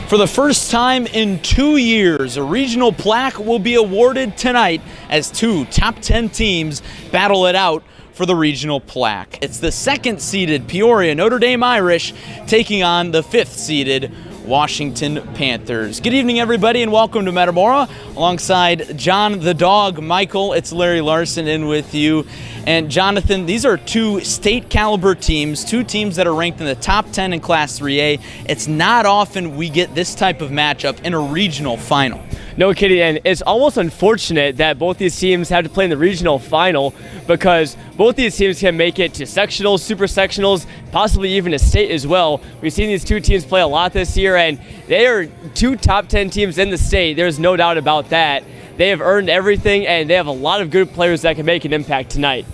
For the first time in 2 years, a regional plaque will be awarded tonight as two top 10 teams battle it out for the regional plaque. It's the second-seeded Peoria Notre Dame Irish taking on the fifth-seeded Washington Panthers. Good evening, everybody, and welcome to Metamora. Alongside John the Dog Michael, it's Larry Larson in with you. And Jonathan, these are two state-caliber teams, two teams that are ranked in the top 10 in Class 3A. It's not often we get this type of matchup in a regional final. No kidding, and it's almost unfortunate that both these teams have to play in the regional final because both these teams can make it to sectionals, super sectionals, possibly even a state as well. We've seen these two teams play a lot this year, and they are two top 10 teams in the state. There's no doubt about that. They have earned everything, and they have a lot of good players that can make an impact tonight.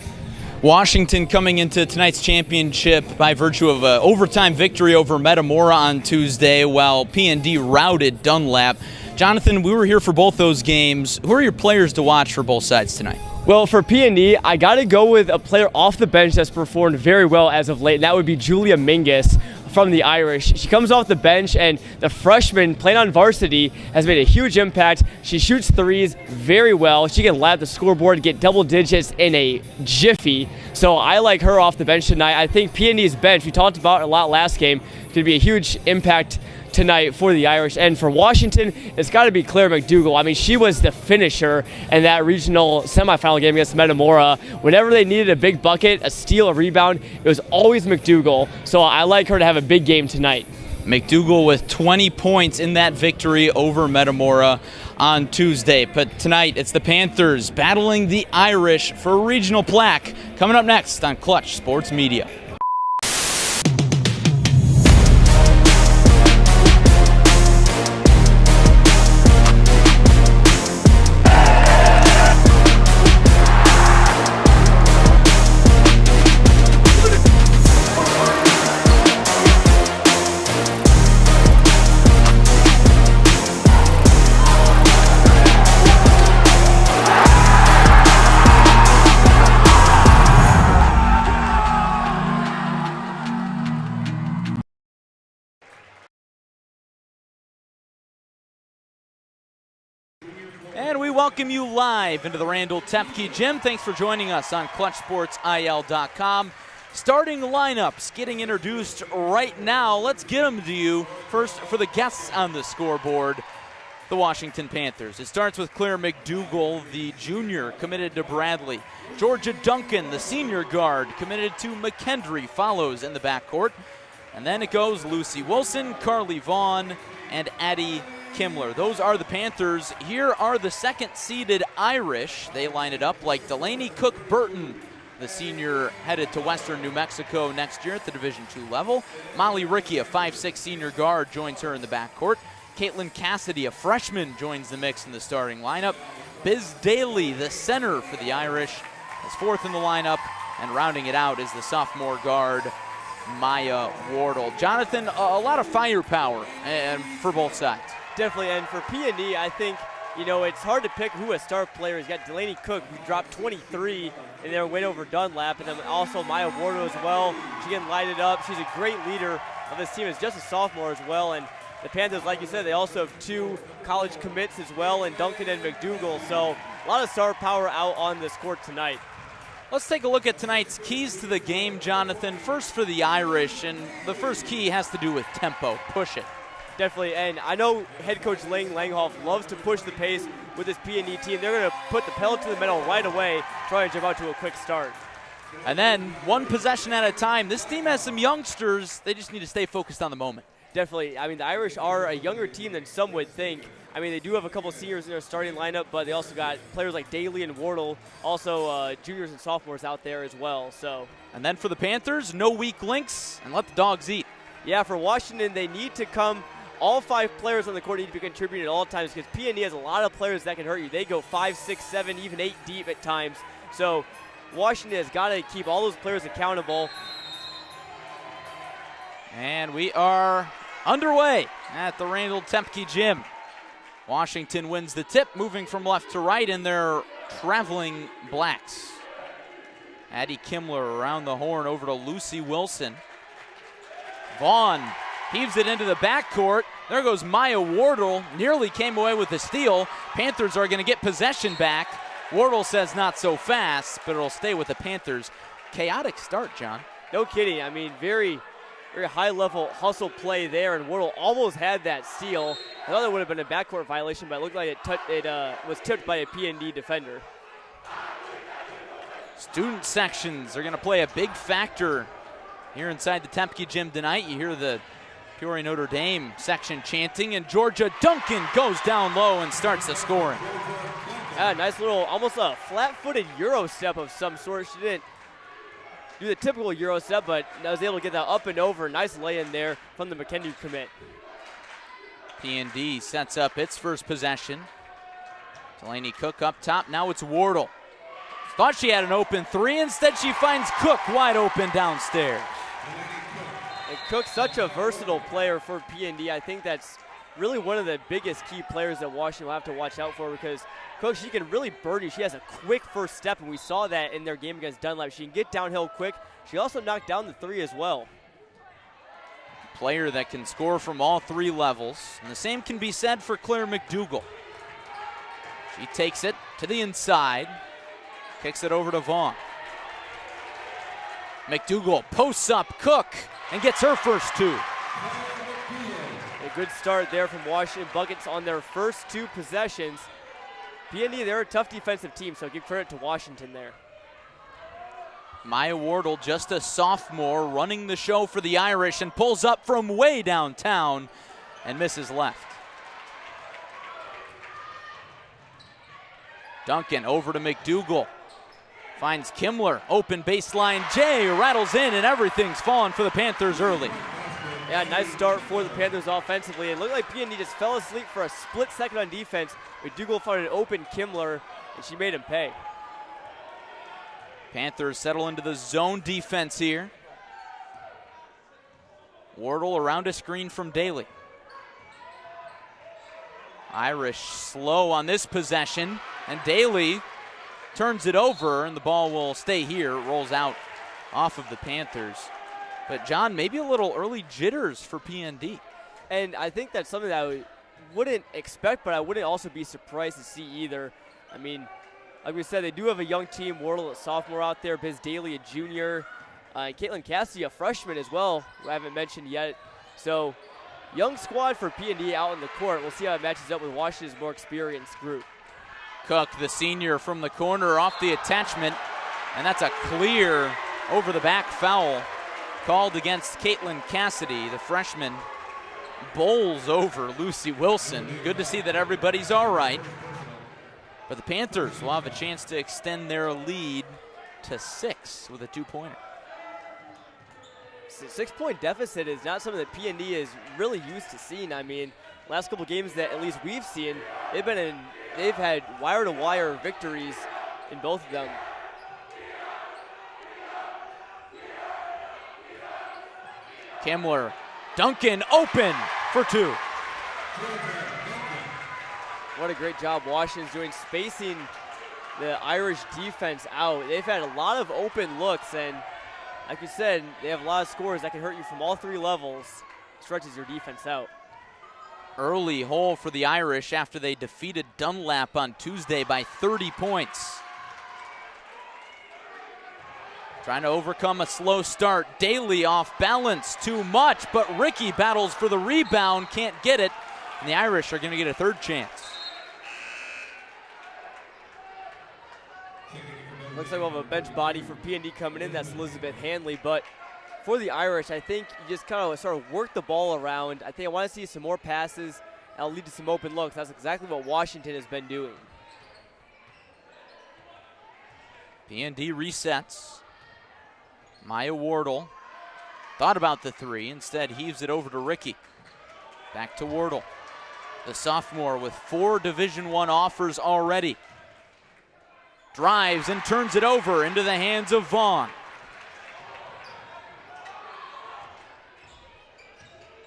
Washington coming into tonight's championship by virtue of an overtime victory over Metamora on Tuesday, while P&D routed Dunlap. Jonathan, we were here for both those games. Who are your players to watch for both sides tonight? Well, for P&D, I got to go with a player off the bench that's performed very well as of late, and that would be Julia Mingus from the Irish. She comes off the bench, and the freshman playing on varsity has made a huge impact. She shoots threes very well. She can lap the scoreboard, get double digits in a jiffy. So I like her off the bench tonight. I think P&D's bench, we talked about a lot last game, could be a huge impact tonight for the Irish. And for Washington, it's got to be Claire McDougall. I mean, she was the finisher in that regional semifinal game against Metamora. Whenever they needed a big bucket, a steal, a rebound, it was always McDougall. So I like her to have a big game tonight. McDougall with 20 points in that victory over Metamora on Tuesday. But tonight, it's the Panthers battling the Irish for a regional plaque. Coming up next on Clutch Sports Media. And we welcome you live into the Randall Tepke Gym. Thanks for joining us on ClutchSportsIL.com. Starting lineups getting introduced right now. Let's get them to you. First, for the guests on the scoreboard, the Washington Panthers. It starts with Claire McDougall, the junior, committed to Bradley. Georgia Duncan, the senior guard, committed to McKendree, follows in the backcourt. And then it goes Lucy Wilson, Carly Vaughn, and Addie Kimmler. Those are the Panthers. Here are the second-seeded Irish. They line it up like Delaney Cook-Burton, the senior headed to Western New Mexico next year at the Division II level. Molly Rickey, a 5'6" senior guard, joins her in the backcourt. Caitlin Cassidy, a freshman, joins the mix in the starting lineup. Biz Daly, the center for the Irish, is fourth in the lineup, and rounding it out is the sophomore guard, Maya Wardle. Jonathan, a lot of firepower and for both sides. Definitely, and for P&D, I think, it's hard to pick who a star player is. You got Delaney Cook, who dropped 23 in their win over Dunlap, and then also Maya Wardle as well. She can light it up. She's a great leader of this team. Is just a sophomore as well, and the Panthers, like you said, they also have two college commits as well, and Duncan and McDougall. So a lot of star power out on this court tonight. Let's take a look at tonight's keys to the game, Jonathan. First for the Irish, and the first key has to do with tempo. Push it. Definitely, and I know head coach Ling Langhoff loves to push the pace with this P&D team. They're going to put the pedal to the metal right away, try and jump out to a quick start. And then one possession at a time. This team has some youngsters. They just need to stay focused on the moment. Definitely. I mean, the Irish are a younger team than some would think. I mean, they do have a couple seniors in their starting lineup, but they also got players like Daly and Wardle, also juniors and sophomores out there as well. So. And then for the Panthers, no weak links, and let the dogs eat. Yeah, for Washington, they need to come. All five players on the court need to be contributing at all times because P&D has a lot of players that can hurt you. They go 5, 6, 7, even 8 deep at times. So Washington has got to keep all those players accountable. And we are underway at the Randall Tepke Gym. Washington wins the tip, moving from left to right in their traveling blacks. Addie Kimmler around the horn over to Lucy Wilson. Vaughn heaves it into the backcourt. There goes Maya Wardle, nearly came away with the steal. Panthers are going to get possession back. Wardle says not so fast, but it'll stay with the Panthers. Chaotic start, John. No kidding. I mean, very high-level hustle play there, and Wardle almost had that steal. I thought it would have been a backcourt violation, but it looked like it was tipped by a P&D defender. Student sections are going to play a big factor here inside the Tempe gym tonight. You hear the Peoria Notre Dame section chanting, and Georgia Duncan goes down low and starts the scoring. Yeah, nice little, almost a flat-footed Euro step of some sort. She didn't do the typical Euro step, but I was able to get that up and over. Nice lay-in there from the McKendree commit. P&D sets up its first possession. Delaney Cook up top. Now it's Wardle. Thought she had an open three. Instead, she finds Cook wide open downstairs. And Cook's such a versatile player for P&D. I think that's really one of the biggest key players that Washington will have to watch out for, because Cook, she can really burn you. She has a quick first step, and we saw that in their game against Dunlap. She can get downhill quick. She also knocked down the three as well. Player that can score from all three levels. And the same can be said for Claire McDougall. She takes it to the inside, kicks it over to Vaughn. McDougall posts up Cook and gets her first two. A good start there from Washington. Buckets on their first two possessions. P&D, they're a tough defensive team, so give credit to Washington there. Maya Wardle, just a sophomore, running the show for the Irish, and pulls up from way downtown and misses left. Duncan over to McDougall. Finds Kimler, open baseline. Jay rattles in, and everything's falling for the Panthers early. Yeah, nice start for the Panthers offensively. It looked like P&D just fell asleep for a split second on defense. McDougall found an open Kimler, and she made him pay. Panthers settle into the zone defense here. Wardle around a screen from Daly. Irish slow on this possession, and Daly turns it over, and the ball will stay here. It rolls out off of the Panthers. But, John, maybe a little early jitters for P&D. And I think that's something that I wouldn't expect, but I wouldn't also be surprised to see either. I mean, like we said, they do have a young team. Wardle, a sophomore out there. Biz Daly, a junior. And Caitlin Cassidy, a freshman as well, who I haven't mentioned yet. So, young squad for P&D out in the court. We'll see how it matches up with Washington's more experienced group. Cook, the senior, from the corner off the attachment, and that's a clear over-the-back foul called against Caitlin Cassidy. The freshman bowls over Lucy Wilson. Good to see that everybody's all right. But the Panthers will have a chance to extend their lead to 6 with a two-pointer. 6-point deficit is not something that P&D is really used to seeing. I mean, last couple games that at least we've seen, they've had wire-to-wire victories in both of them. Kimler, Duncan open for two. What a great job Washington's doing spacing the Irish defense out. They've had a lot of open looks, and like you said, they have a lot of scores that can hurt you from all three levels. Stretches your defense out. Early hole for the Irish after they defeated Dunlap on Tuesday by 30 points. Trying to overcome a slow start. Daly off balance too much, but Ricky battles for the rebound, can't get it, and the Irish are going to get a third chance. Looks like we'll have a bench body for P&D coming in. That's Elizabeth Hanley, but for the Irish, I think you just kind of sort of work the ball around. I think I want to see some more passes. That'll lead to some open looks. That's exactly what Washington has been doing. P&D resets. Maya Wardle thought about the three, instead heaves it over to Ricky. Back to Wardle, the sophomore with 4 Division I offers already. Drives and turns it over into the hands of Vaughn.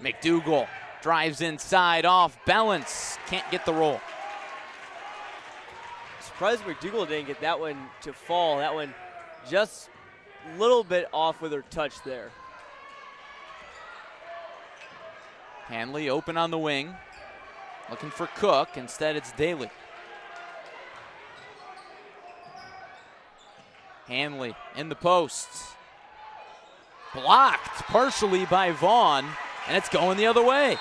McDougall drives inside off balance, can't get the roll. Surprised McDougall didn't get that one to fall. That one just a little bit off with her touch there. Hanley open on the wing. Looking for Cook. Instead, it's Daly. Hanley in the post. Blocked partially by Vaughn, and it's going the other way.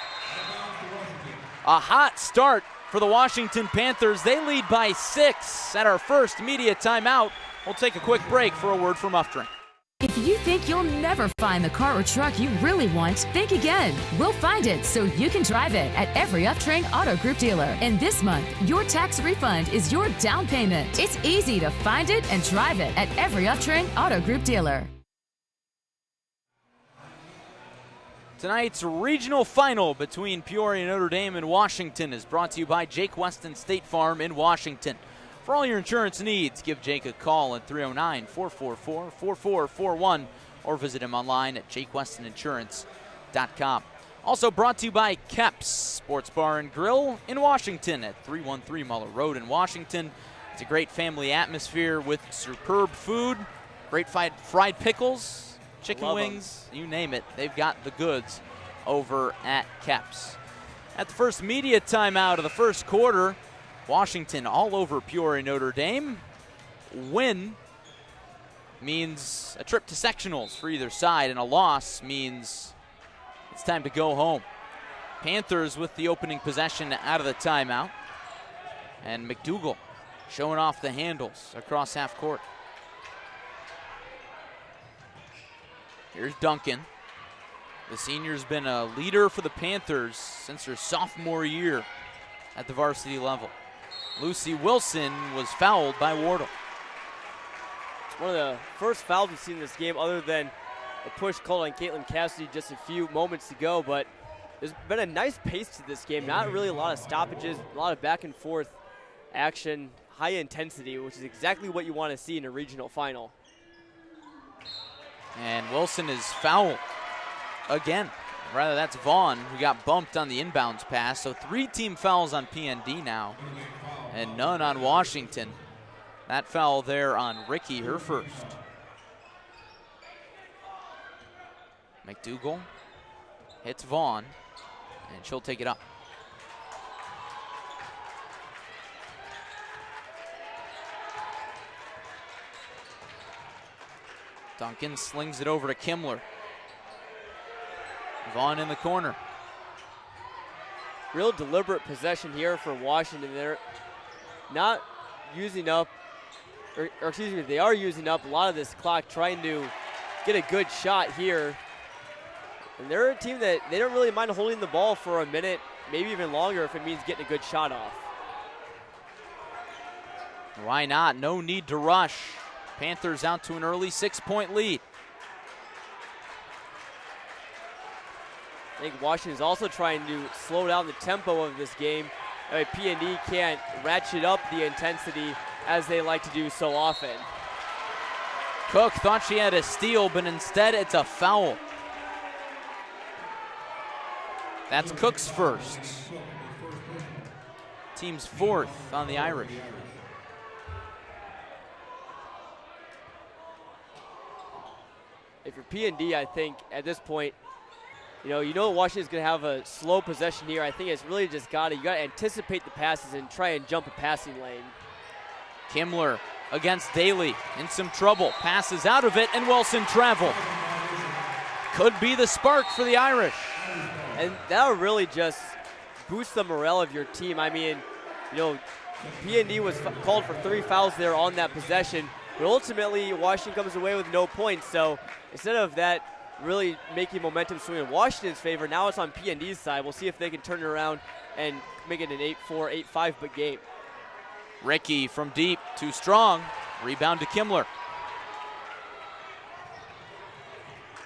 A hot start for the Washington Panthers. They lead by 6 at our first media timeout. We'll take a quick break for a word from Uftring. If you think you'll never find the car or truck you really want, think again. We'll find it so you can drive it at every Uftring Auto Group dealer. And this month, your tax refund is your down payment. It's easy to find it and drive it at every Uftring Auto Group dealer. Tonight's regional final between Peoria Notre Dame and Washington is brought to you by Jake Weston State Farm in Washington. For all your insurance needs, give Jake a call at 309-444-4441 or visit him online at jakewestoninsurance.com. Also brought to you by Kep's Sports Bar and Grill in Washington at 313 Muller Road in Washington. It's a great family atmosphere with superb food, great fried pickles, chicken wings, you name it. They've got the goods over at Kep's. At the first media timeout of the first quarter, Washington all over Peoria Notre Dame. Win means a trip to sectionals for either side, and a loss means it's time to go home. Panthers with the opening possession out of the timeout. And McDougal showing off the handles across half court. Here's Duncan. The senior's been a leader for the Panthers since her sophomore year at the varsity level. Lucy Wilson was fouled by Wardle. It's one of the first fouls we've seen in this game other than a push called on Caitlin Cassidy just a few moments ago, but there's been a nice pace to this game. Not really a lot of stoppages, a lot of back and forth action, high intensity, which is exactly what you want to see in a regional final. And Wilson is fouled again. Rather, that's Vaughn, who got bumped on the inbounds pass. So 3 team fouls on PND now, and none on Washington. That foul there on Ricky, her first. McDougal hits Vaughn, and she'll take it up. Duncan slings it over to Kimler. Vaughn in the corner. Real deliberate possession here for Washington. They're not using up, or excuse me, they are using up a lot of this clock trying to get a good shot here. And they're a team that they don't really mind holding the ball for a minute, maybe even longer if it means getting a good shot off. Why not? No need to rush. Panthers out to an early 6-point lead. I think Washington is also trying to slow down the tempo of this game. P&D can't ratchet up the intensity as they like to do so often. Cook thought she had a steal, but instead it's a foul. That's Cook's first. Team's 4th on the Irish. If you're P&D, I think at this point, you know Washington's going to have a slow possession here. I think it's really just you got to anticipate the passes and try and jump a passing lane. Kimler against Daly in some trouble. Passes out of it, and Wilson travel. Could be the spark for the Irish. And that'll really just boost the morale of your team. I mean, P&D was called for 3 fouls there on that possession, but ultimately Washington comes away with no points. So instead of that really making momentum swing in Washington's favor, now it's on P&D's side. We'll see if they can turn it around and make it an 8-4, 8-5 big game. Ricky from deep, too strong. Rebound to Kimler.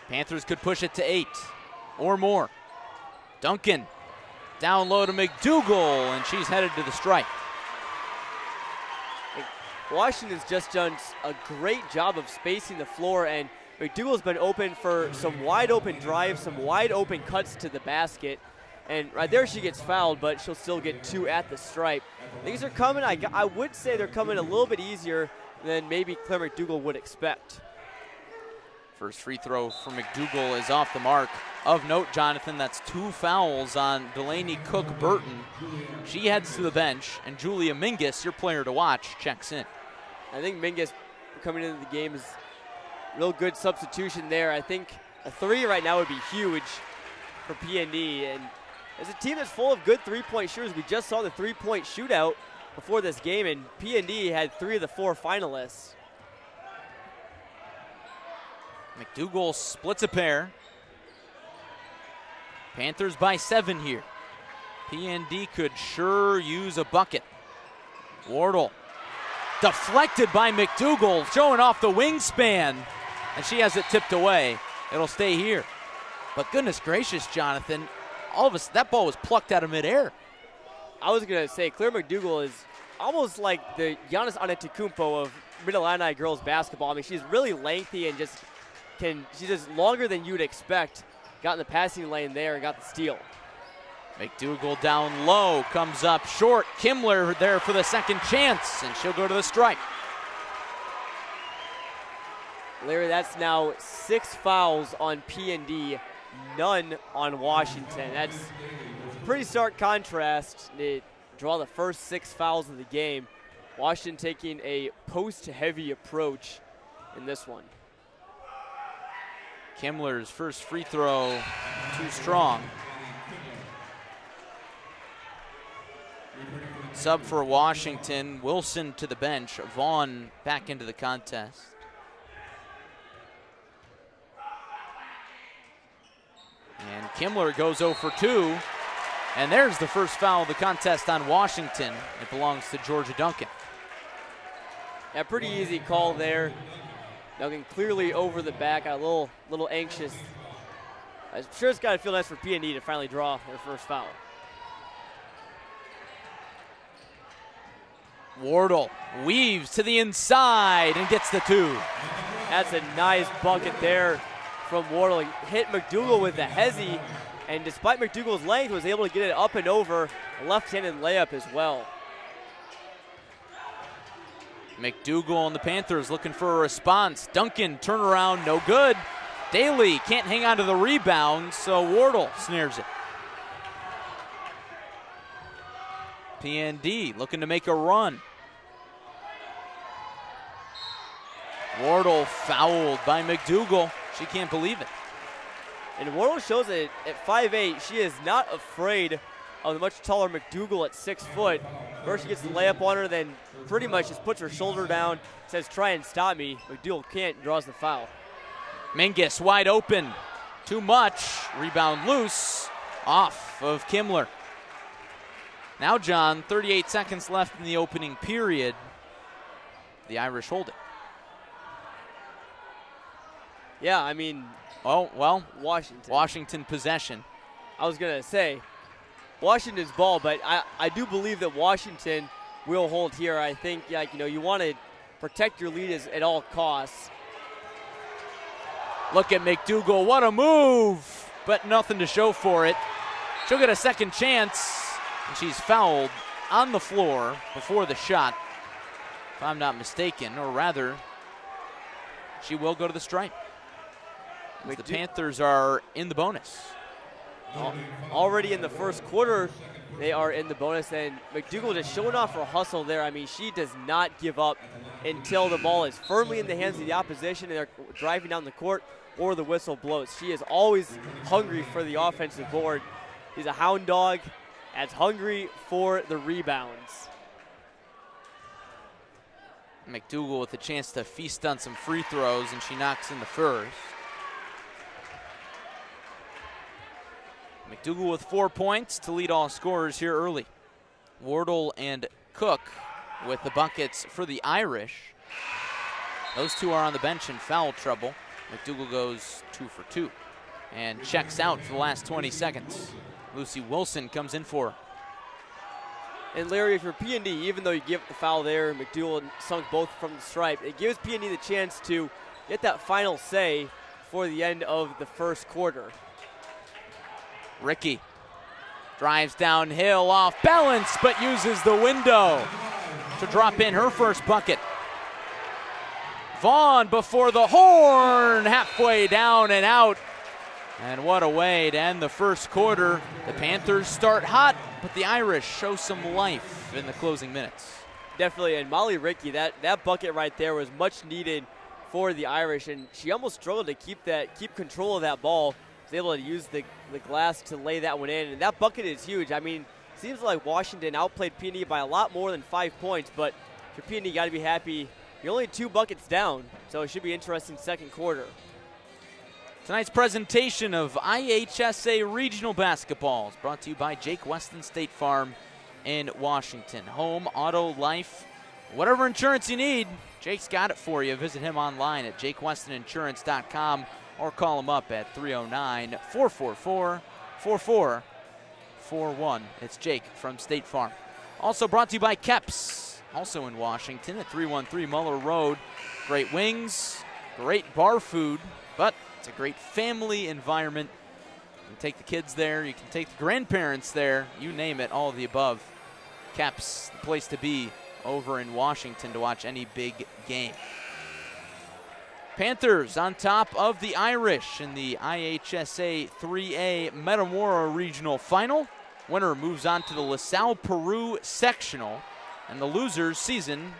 Panthers could push it to 8 or more. Duncan down low to McDougal, and she's headed to the stripe. Washington's just done a great job of spacing the floor, and McDougal's been open for some wide open drives, some wide open cuts to the basket. And right there she gets fouled, but she'll still get 2 at the stripe. These are coming, I would say they're coming a little bit easier than maybe Claire McDougal would expect. First free throw for McDougal is off the mark. Of note, Jonathan, that's 2 fouls on Delaney Cook-Burton. She heads to the bench, and Julia Mingus, your player to watch, checks in. I think Mingus coming into the game is a real good substitution there. I think a 3 right now would be huge for PND. And as a team that's full of good three-point shooters, we just saw the three-point shootout before this game, and PND had 3 of the 4 finalists. McDougal splits a pair. Panthers by 7 here. PND could sure use a bucket. Wardle deflected by McDougal, showing off the wingspan, and she has it tipped away. It'll stay here. But goodness gracious, Jonathan, all of us, that ball was plucked out of midair. I was going to say, Claire McDougal is almost like the Giannis Antetokounmpo of Mid-Atlantic girls basketball. I mean, she's really lengthy and she's just longer than you'd expect. Got in the passing lane there and got the steal. McDougal down low, comes up short. Kimmler there for the second chance, and she'll go to the stripe. Larry, that's now 6 fouls on PND, none on Washington. That's a pretty stark contrast. They draw the first 6 fouls of the game. Washington taking a post-heavy approach in this one. Kimmler's first free throw, too strong. Sub for Washington, Wilson to the bench, Vaughn back into the contest. And Kimmler goes 0 for 2. And there's the first foul of the contest on Washington. It belongs to Georgia Duncan. Yeah, pretty easy call there. Duncan clearly over the back, got a little anxious. I'm sure it's got to feel nice for PND to finally draw their first foul. Wardle weaves to the inside and gets the 2. That's a nice bucket there from Wardle. He hit McDougal with the hezzy, and despite McDougal's length, was able to get it up and over, a left-handed layup as well. McDougal and the Panthers looking for a response. Duncan, turnaround, no good. Daly can't hang on to the rebound, so Wardle snares it. PND looking to make a run. Wardle fouled by McDougal. She can't believe it. And Wardle shows that at 5'8", she is not afraid of the much taller McDougal at 6 foot. First she gets the layup on her, then pretty much just puts her shoulder down, says try and stop me. McDougal can't, draws the foul. Mingus wide open. Too much. Rebound loose. Off of Kimmler. Now, John, 38 seconds left in the opening period. The Irish hold it. Yeah, I mean. Oh, well. Washington possession. I was going to say, Washington's ball, but I do believe that Washington will hold here. I think, like, you want to protect your lead at all costs. Look at McDougal. What a move, but nothing to show for it. She'll get a second chance. And she's fouled on the floor before the shot, if I'm not mistaken, or rather, she will go to the stripe. The Panthers are in the bonus. Already in the first quarter, they are in the bonus, and McDougal just showing off her hustle there. I mean, she does not give up until the ball is firmly in the hands of the opposition and they're driving down the court or the whistle blows. She is always hungry for the offensive board. She's a hound dog, as hungry for the rebounds. McDougal with a chance to feast on some free throws, and she knocks in the first. McDougal with 4 points to lead all scorers here early. Wardle and Cook with the buckets for the Irish. Those two are on the bench in foul trouble. McDougal goes 2 for 2 and checks out for the last 20 seconds. Lucy Wilson comes in for her. And Larry, if you're PND, even though you give the foul there, McDougal sunk both from the stripe, it gives PND the chance to get that final say for the end of the first quarter. Ricky drives downhill off balance, but uses the window to drop in her first bucket. Vaughn before the horn, halfway down and out. And what a way to end the first quarter. The Panthers start hot, but the Irish show some life in the closing minutes. Definitely, and Molly Rickey, that bucket right there was much needed for the Irish, and she almost struggled to keep control of that ball. Was able to use the glass to lay that one in, and that bucket is huge. I mean, seems like Washington outplayed Peony by a lot more than 5 points, but for Peony, you got to be happy. You're only 2 buckets down, so it should be interesting second quarter. Tonight's presentation of IHSA Regional Basketball is brought to you by Jake Weston State Farm in Washington. Home, auto, life, whatever insurance you need, Jake's got it for you. Visit him online at jakewestoninsurance.com or call him up at 309-444-4441. It's Jake from State Farm. Also brought to you by Keps, also in Washington at 313 Muller Road. Great wings, great bar food, but it's a great family environment. You can take the kids there, you can take the grandparents there, you name it, all of the above. Keps, the place to be over in Washington to watch any big game. Panthers on top of the Irish in the IHSA 3A Metamora Regional Final. Winner moves on to the LaSalle Peru Sectional, and the loser's season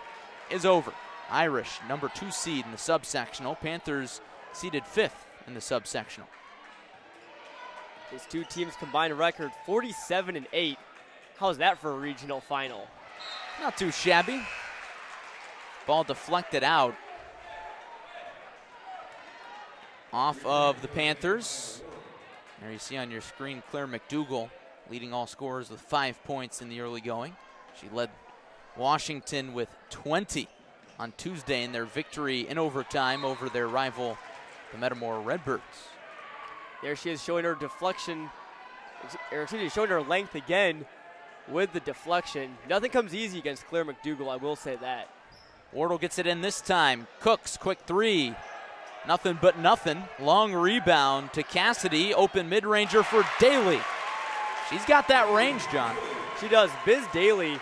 is over. Irish, number 2 seed in the subsectional. Panthers seeded 5th in the subsectional. These two teams combined record 47-8. How's that for a regional final? Not too shabby. Ball deflected out off of the Panthers. There you see on your screen Claire McDougall leading all scorers with 5 points in the early going. She led Washington with 20 on Tuesday in their victory in overtime over their rival, the Metamora Redbirds. There she is showing her deflection, or excuse me, showing her length again with the deflection. Nothing comes easy against Claire McDougall, I will say that. Wardle gets it in this time. Cooks, quick 3. Nothing but nothing. Long rebound to Cassidy. Open mid-ranger for Daly. She's got that range, John. She does. Biz Daly,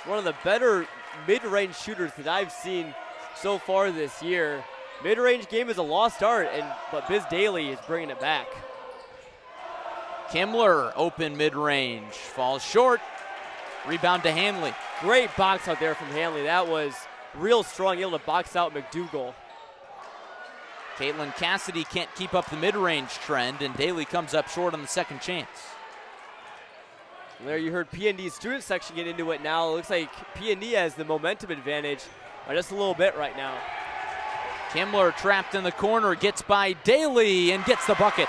one of the better mid-range shooters that I've seen so far this year. Mid-range game is a lost art, but Biz Daly is bringing it back. Kimmler, open mid-range. Falls short. Rebound to Hanley. Great box out there from Hanley. That was real strong, able to box out McDougall. Caitlin Cassidy can't keep up the mid-range trend, and Daly comes up short on the second chance. There you heard P&D's student section get into it now. It looks like P&D has the momentum advantage by just a little bit right now. Kimmler trapped in the corner, gets by Daly and gets the bucket.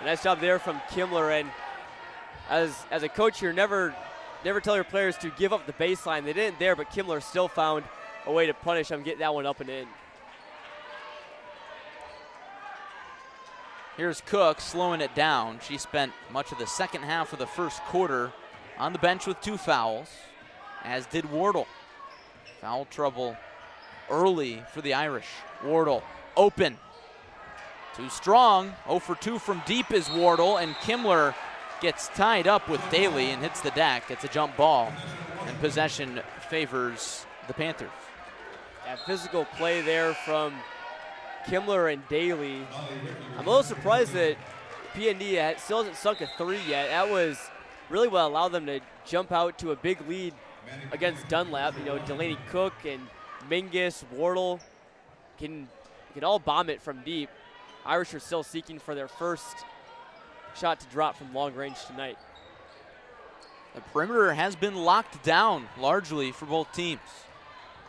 Nice job there from Kimmler, and as a coach, you never tell your players to give up the baseline. They didn't there, but Kimmler still found a way to punish them, get that one up and in. Here's Cook slowing it down. She spent much of the second half of the first quarter on the bench with 2 fouls, as did Wardle. Foul trouble early for the Irish. Wardle open. Too strong. 0 for 2 from deep is Wardle, and Kimmler gets tied up with Daly and hits the deck. It's a jump ball, and possession favors the Panthers. Yeah, physical play there from Kimmler and Daly. I'm a little surprised that P&D still hasn't sunk a 3 yet. That was really what allowed them to jump out to a big lead against Dunlap. You know, Delaney Cook and Mingus, Wardle can all bomb it from deep. Irish are still seeking for their first shot to drop from long range tonight. The perimeter has been locked down largely for both teams.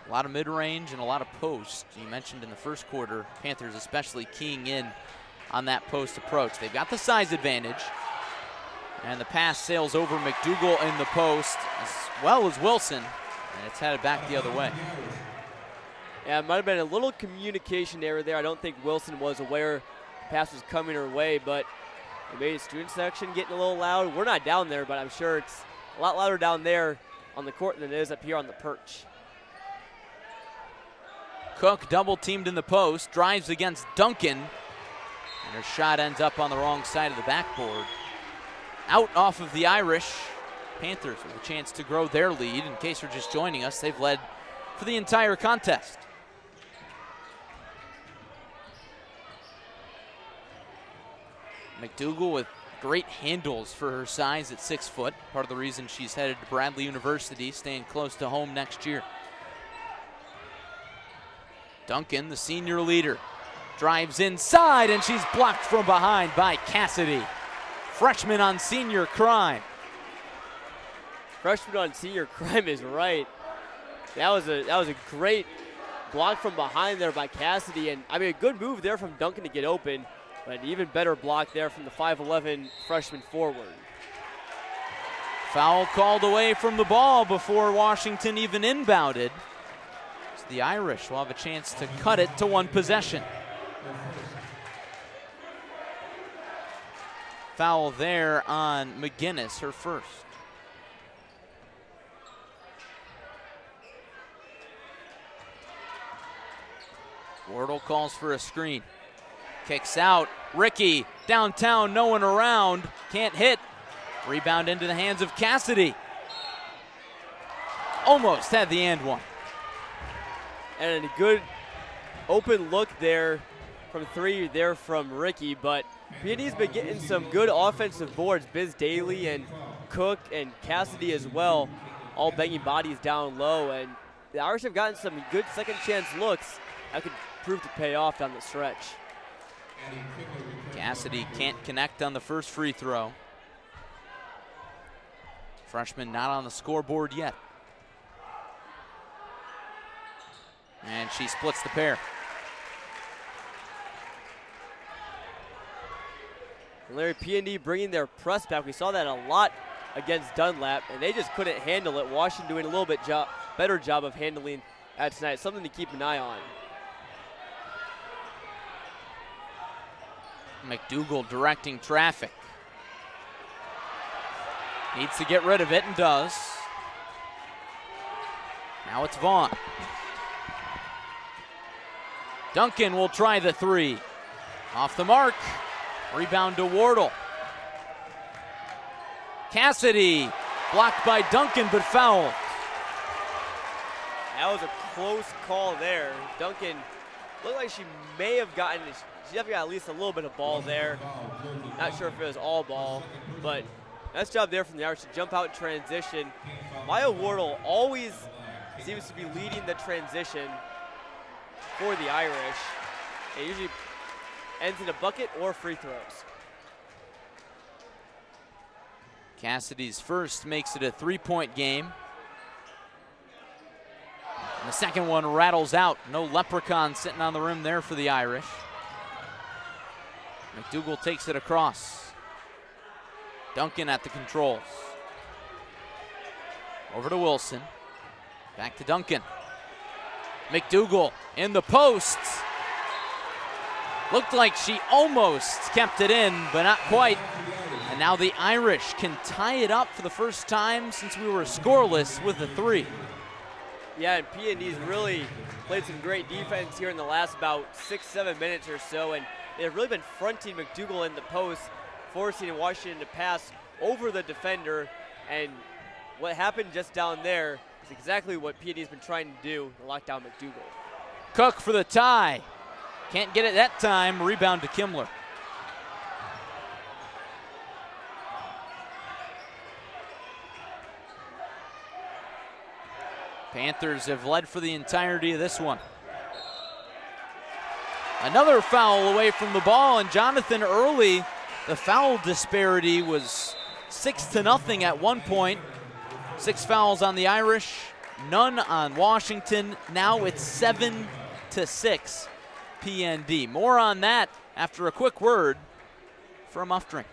A lot of mid-range and a lot of post. You mentioned in the first quarter, Panthers especially keying in on that post approach. They've got the size advantage, and the pass sails over McDougall in the post as well as Wilson, and it's headed back the other way. Yeah, it might have been a little communication error there. I don't think Wilson was aware the pass was coming her way, but maybe the student section getting a little loud. We're not down there, but I'm sure it's a lot louder down there on the court than it is up here on the perch. Cook double teamed in the post, drives against Duncan, and her shot ends up on the wrong side of the backboard. Out off of the Irish. Panthers with a chance to grow their lead. In case you're just joining us, they've led for the entire contest. McDougal with great handles for her size at 6 foot. Part of the reason she's headed to Bradley University, staying close to home next year. Duncan, the senior leader, drives inside, and she's blocked from behind by Cassidy. Freshman on senior crime. Freshman on senior crime is right. That was a great block from behind there by Cassidy, and I mean a good move there from Duncan to get open, but an even better block there from the 5'11" freshman forward. Foul called away from the ball before Washington even inbounded. So the Irish will have a chance to cut it to 1 possession. Foul there on McGinnis, her first. Wardle calls for a screen. Kicks out. Ricky downtown, no one around. Can't hit. Rebound into the hands of Cassidy. Almost had the and one. And a good open look there from 3 there from Ricky, but PND's been getting some good offensive boards. Biz Daly and Cook and Cassidy as well, all banging bodies down low, and the Irish have gotten some good second chance looks that could prove to pay off down the stretch. Cassidy can't connect on the first free throw. Freshman not on the scoreboard yet. And she splits the pair. Larry, PND bringing their press back. We saw that a lot against Dunlap, and they just couldn't handle it. Washington doing a little bit better job of handling that tonight. Something to keep an eye on. McDougal directing traffic. Needs to get rid of it and does. Now it's Vaughn. Duncan will try the 3. Off the mark. Rebound to Wardle. Cassidy blocked by Duncan but fouled. That was a close call there. Duncan looked like she may have gotten, she definitely got at least a little bit of ball there. Not sure if it was all ball, but nice job there from the Irish to jump out in transition. Maya Wardle always seems to be leading the transition for the Irish. It usually ends in a bucket or free throws. Cassidy's first makes it a 3-point game. And the second one rattles out. No leprechaun sitting on the rim there for the Irish. McDougal takes it across. Duncan at the controls. Over to Wilson. Back to Duncan. McDougal in the post. Looked like she almost kept it in, but not quite. And now the Irish can tie it up for the first time since we were scoreless with a 3. Yeah, and P&D's really played some great defense here in the last about 6-7 minutes or so, and they've really been fronting McDougal in the post, forcing Washington to pass over the defender, and what happened just down there is exactly what P&D's been trying to do to lock down McDougal. Cook for the tie. Can't get it that time. Rebound to Kimler. Panthers have led for the entirety of this one. Another foul away from the ball, and Jonathan early, the foul disparity was 6-0 at one point. 6 fouls on the Irish, none on Washington. Now it's 7-6 PND. More on that after a quick word from Muff Drink.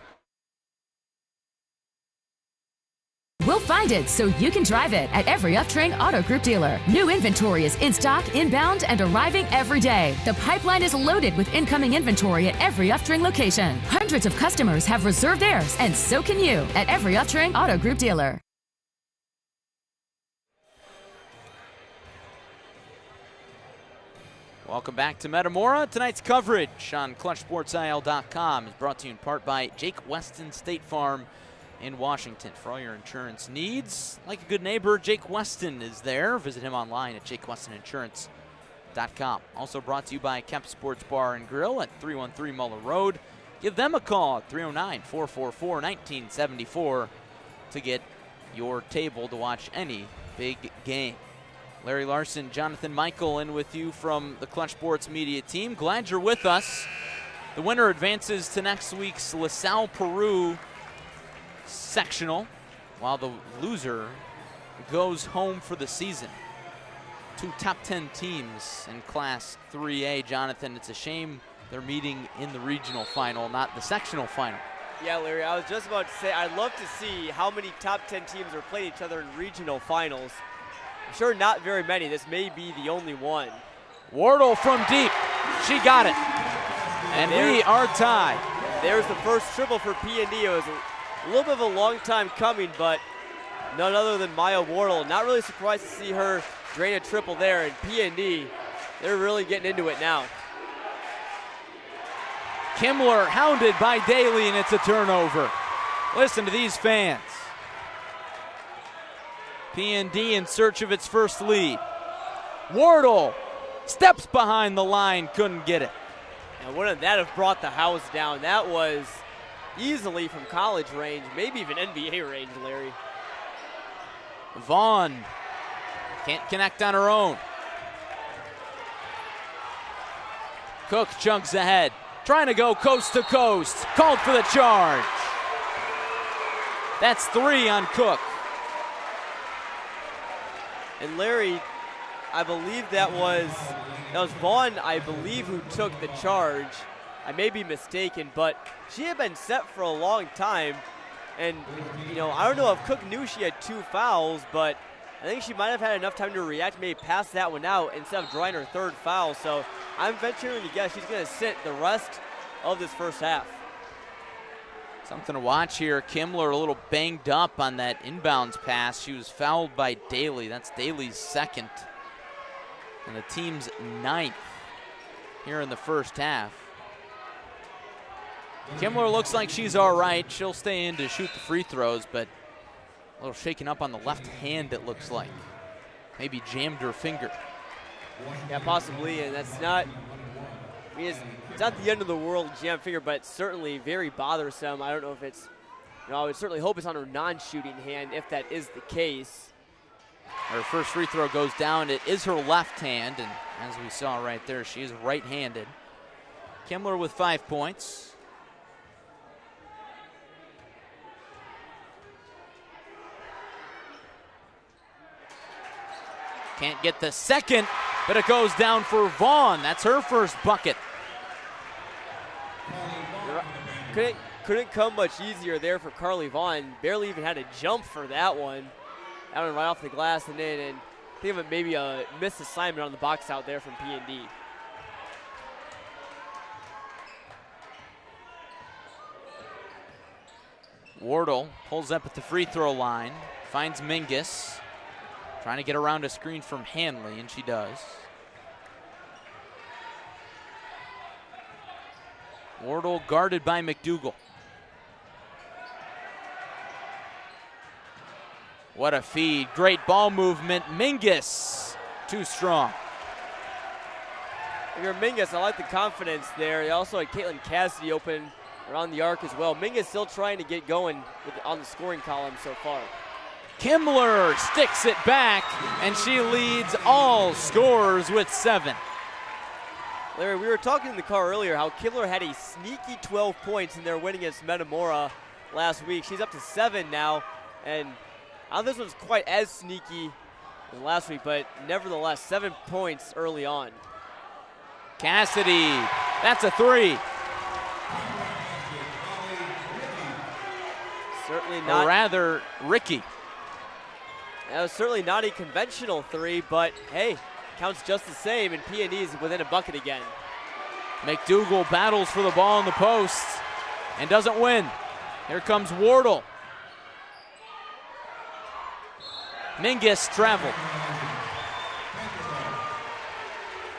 We'll find it so you can drive it at every Uptring Auto Group dealer. New inventory is in stock, inbound, and arriving every day. The pipeline is loaded with incoming inventory at every Uptring location. Hundreds of customers have reserved theirs, and so can you at every Uptring Auto Group dealer. Welcome back to Metamora. Tonight's coverage on ClutchSportsIL.com is brought to you in part by Jake Weston State Farm. in Washington for all your insurance needs. Like a good neighbor, Jake Weston is there. Visit him online at jakewestoninsurance.com. Also brought to you by Kemp Sports Bar and Grill at 313 Muller Road. Give them a call at 309-444-1974 to get your table to watch any big game. Larry Larson, Jonathan Michael in with you from the Clutch Sports Media team. Glad you're with us. The winner advances to next week's LaSalle Peru sectional, while the loser goes home for the season. Two top 10 teams in Class 3A. Jonathan, it's a shame they're meeting in the regional final, not the sectional final. Yeah, Larry, I was just about to say, I'd love to see how many top 10 teams are playing each other in regional finals. I'm sure not very many. This may be the only one. Wardle from deep. She got it. And we are tied. There's the first triple for P&D. It was a little bit of a long time coming, but none other than Maya Wardle. Not really surprised to see her drain a triple there. And P&D, they're really getting into it now. Kimmler hounded by Daly, and it's a turnover. Listen to these fans. P&D in search of its first lead. Wardle steps behind the line, couldn't get it. And wouldn't that have brought the house down? That was easily from college range, maybe even NBA range, Larry. Vaughn can't connect on her own. Cook chugs ahead, trying to go coast to coast. Called for the charge. That's 3 on Cook. And Larry, I believe that was Vaughn, I believe, who took the charge. I may be mistaken, but she had been set for a long time. And, I don't know if Cook knew she had 2 fouls, but I think she might have had enough time to react, maybe pass that one out instead of drawing her 3rd foul. So I'm venturing to guess she's going to sit the rest of this first half. Something to watch here. Kimmler a little banged up on that inbounds pass. She was fouled by Daly. That's Daly's 2nd. And the team's 9th here in the first half. Kimmler looks like she's all right. She'll stay in to shoot the free throws, but a little shaken up on the left hand, it looks like. Maybe jammed her finger. Yeah, possibly, and that's not, it's not the end of the world, jammed finger, but it's certainly very bothersome. I don't know if it's, I would certainly hope it's on her non-shooting hand if that is the case. Her first free throw goes down. It is her left hand, and as we saw right there, she is right-handed. Kimmler with 5 points. Can't get the second, but it goes down for Vaughn. That's her first bucket. Couldn't come much easier there for Carly Vaughn. Barely even had a jump for that one. That one right off the glass and in, and think of it maybe a missed assignment on the box out there from P&D. Wardle pulls up at the free throw line, finds Mingus. Trying to get around a screen from Hanley, and she does. Wardle guarded by McDougal. What a feed. Great ball movement. Mingus, too strong. If you're Mingus, I like the confidence there. They also had Caitlin Cassidy open around the arc as well. Mingus still trying to get going on the scoring column so far. Kimmler sticks it back, and she leads all scorers with 7. Larry, we were talking in the car earlier how Kimmler had a sneaky 12 points in their win against Metamora last week. She's up to 7 now, and I don't think this one's quite as sneaky as last week, but nevertheless, 7 points early on. Cassidy, that's a 3. Certainly not. Or rather, Ricky. That was certainly not a conventional 3, but hey, counts just the same, and P&D is within a bucket again. McDougal battles for the ball in the post and doesn't win. Here comes Wardle. Mingus traveled.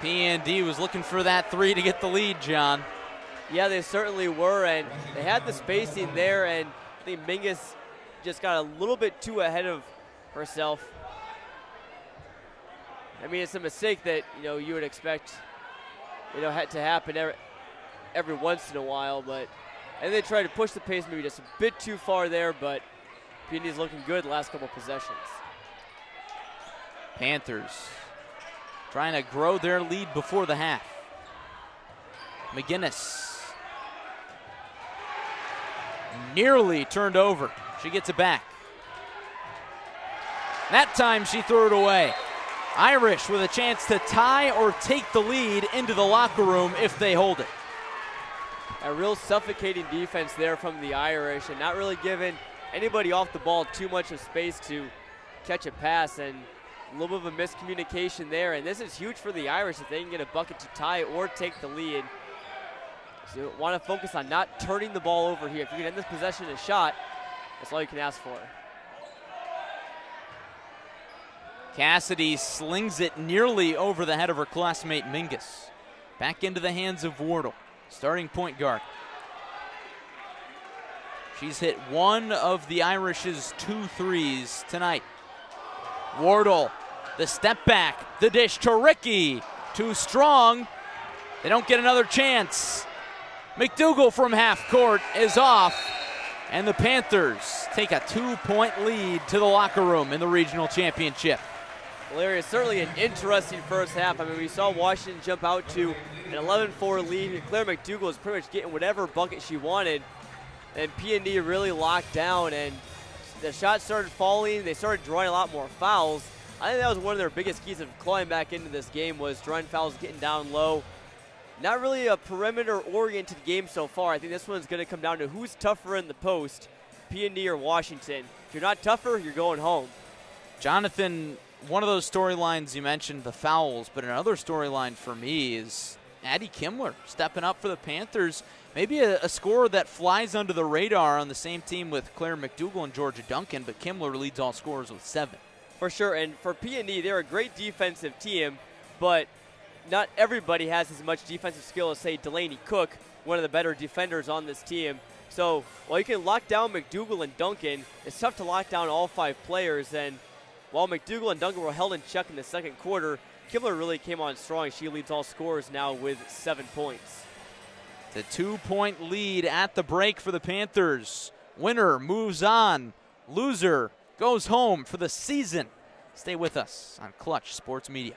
P&D was looking for that 3 to get the lead, John. Yeah, they certainly were, and they had the spacing there, and I think Mingus just got a little bit too ahead of herself. I mean, it's a mistake that, you would expect, had to happen every once in a while, but and they tried to push the pace maybe just a bit too far there, but PND's looking good the last couple possessions. Panthers trying to grow their lead before the half. McGinnis nearly turned over. She gets it back. That time she threw it away. Irish with a chance to tie or take the lead into the locker room if they hold it. A real suffocating defense there from the Irish and not really giving anybody off the ball too much of space to catch a pass, and a little bit of a miscommunication there. And this is huge for the Irish if they can get a bucket to tie or take the lead. So you want to focus on not turning the ball over here. If you can end this possession in a shot, that's all you can ask for. Cassidy slings it nearly over the head of her classmate Mingus. Back into the hands of Wardle, starting point guard. She's hit one of the Irish's 2 threes tonight. Wardle, the step back, the dish to Ricky. Too strong. They don't get another chance. McDougal from half court is off, and the Panthers take a 2-point lead to the locker room in the regional championship. Well, Larry, it's certainly an interesting first half. I mean, we saw Washington jump out to an 11-4 lead, and Claire McDougal was pretty much getting whatever bucket she wanted, and P&D really locked down, and the shots started falling. They started drawing a lot more fouls. I think that was one of their biggest keys of clawing back into this game, was drawing fouls, getting down low. Not really a perimeter-oriented game so far. I think this one's going to come down to who's tougher in the post, P&D or Washington. If you're not tougher, you're going home. Jonathan, one of those storylines you mentioned, the fouls, but another storyline for me is Addie Kimler stepping up for the Panthers. Maybe a scorer that flies under the radar on the same team with Claire McDougal and Georgia Duncan, but Kimler leads all scorers with 7. For sure, and for P&D, they're a great defensive team, but not everybody has as much defensive skill as, say, Delaney Cook, one of the better defenders on this team. So while you can lock down McDougal and Duncan, it's tough to lock down all 5 players. And while McDougal and Duncan were held in check in the second quarter, Kimler really came on strong. She leads all scorers now with 7 points. The 2-point lead at the break for the Panthers. Winner moves on. Loser goes home for the season. Stay with us on Clutch Sports Media.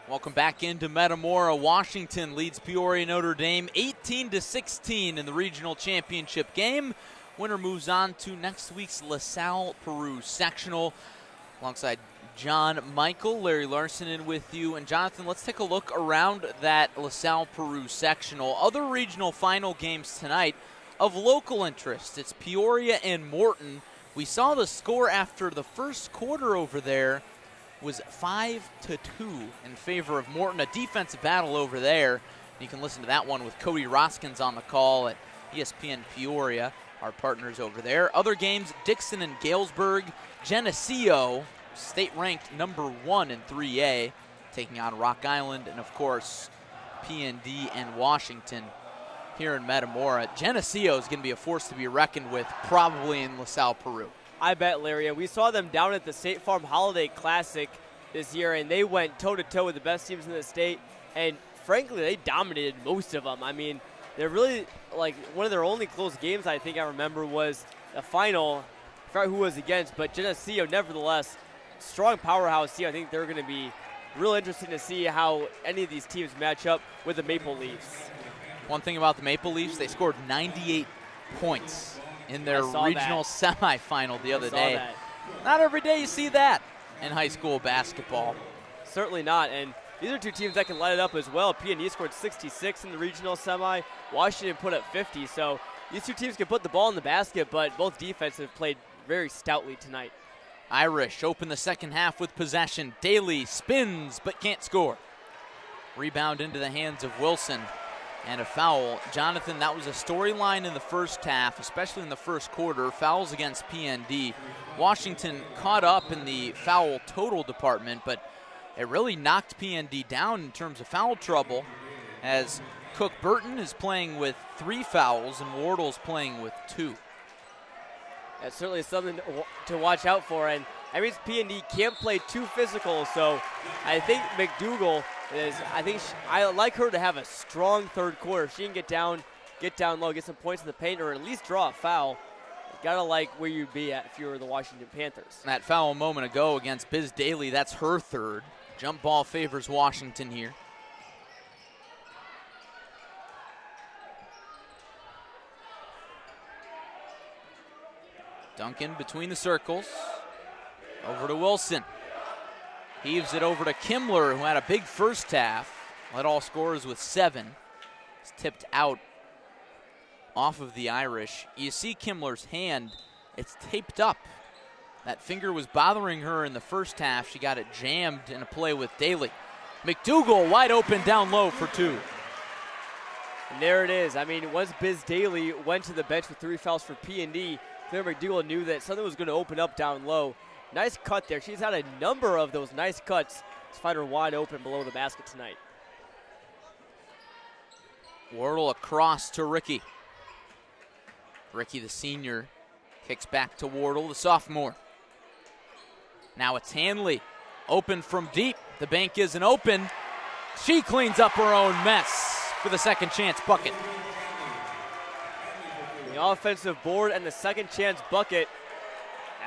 Welcome back into Metamora. Washington leads Peoria Notre Dame 18-16 in the regional championship game. Winner moves on to next week's LaSalle Peru sectional. Alongside John Michael, Larry Larson in with you. And Jonathan, let's take a look around that LaSalle Peru sectional. Other regional final games tonight of local interest. It's Peoria and Morton. We saw the score after the first quarter over there was 5-2 in favor of Morton. A defensive battle over there. You can listen to that one with Cody Roskins on the call at ESPN Peoria, our partners over there. Other games, Dixon and Galesburg. Geneseo, state-ranked number 1 in 3A, taking on Rock Island. And, of course, PND and Washington here in Metamora. Geneseo is going to be a force to be reckoned with, probably in LaSalle, Peru. I bet, Larry. We saw them down at the State Farm Holiday Classic this year, and they went toe-to-toe with the best teams in the state, and frankly, they dominated most of them. I mean, they're really, like, one of their only close games I think I remember was the final. I forgot who was against, but Geneseo, nevertheless, strong powerhouse team. I think they're going to be real interesting to see how any of these teams match up with the Maple Leafs. One thing about the Maple Leafs, they scored 98 points in their regional semifinal the other day. Not every day you see that in high school basketball. Certainly not, and these are two teams that can light it up as well. PND scored 66 in the regional semi. Washington put up 50, so these two teams can put the ball in the basket, but both defenses have played very stoutly tonight. Irish open the second half with possession. Daly spins but can't score. Rebound into the hands of Wilson. And a foul. Jonathan, that was a storyline in the first half, especially in the first quarter. Fouls against PND. Washington caught up in the foul total department, but it really knocked PND down in terms of foul trouble, as Cook Burton is playing with 3 fouls and Wardle's playing with 2. That's certainly something to watch out for, and that means PND can't play too physical, so I think McDougal I like her to have a strong third quarter. If she can get down low, get some points in the paint, or at least draw a foul, you gotta like where you'd be at if you were the Washington Panthers. That foul a moment ago against Biz Daly, that's her third. Jump ball favors Washington here. Duncan between the circles. Over to Wilson. Heaves it over to Kimler, who had a big first half. Led all scorers with 7. It's tipped out off of the Irish. You see Kimler's hand, it's taped up. That finger was bothering her in the first half. She got it jammed in a play with Daly. McDougal wide open down low for 2. And there it is. I mean, once Biz Daly went to the bench with 3 fouls for P&D, Claire McDougal knew that something was going to open up down low. Nice cut there. She's had a number of those nice cuts to find her wide open below the basket tonight. Wardle across to Ricky. Ricky, the senior, kicks back to Wardle, the sophomore. Now it's Hanley. Open from deep. The bank isn't open. She cleans up her own mess for the second chance bucket. The offensive board and the second chance bucket.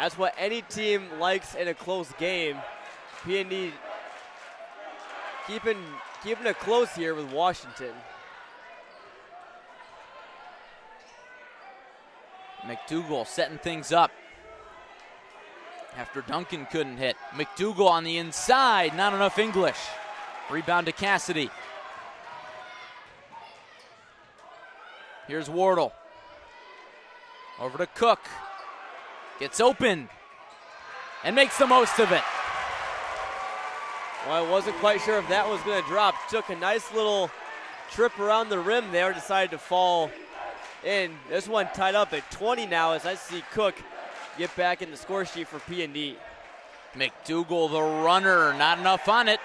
That's what any team likes in a close game. PND keeping it close here with Washington. McDougal setting things up after Duncan couldn't hit. McDougal on the inside, not enough English. Rebound to Cassidy. Here's Wardle. Over to Cook. Gets open and makes the most of it. Well, I wasn't quite sure if that was going to drop. Took a nice little trip around the rim there, decided to fall in. This one tied up at 20 now as I see Cook get back in the score sheet for P&D. McDougal, the runner, not enough on it.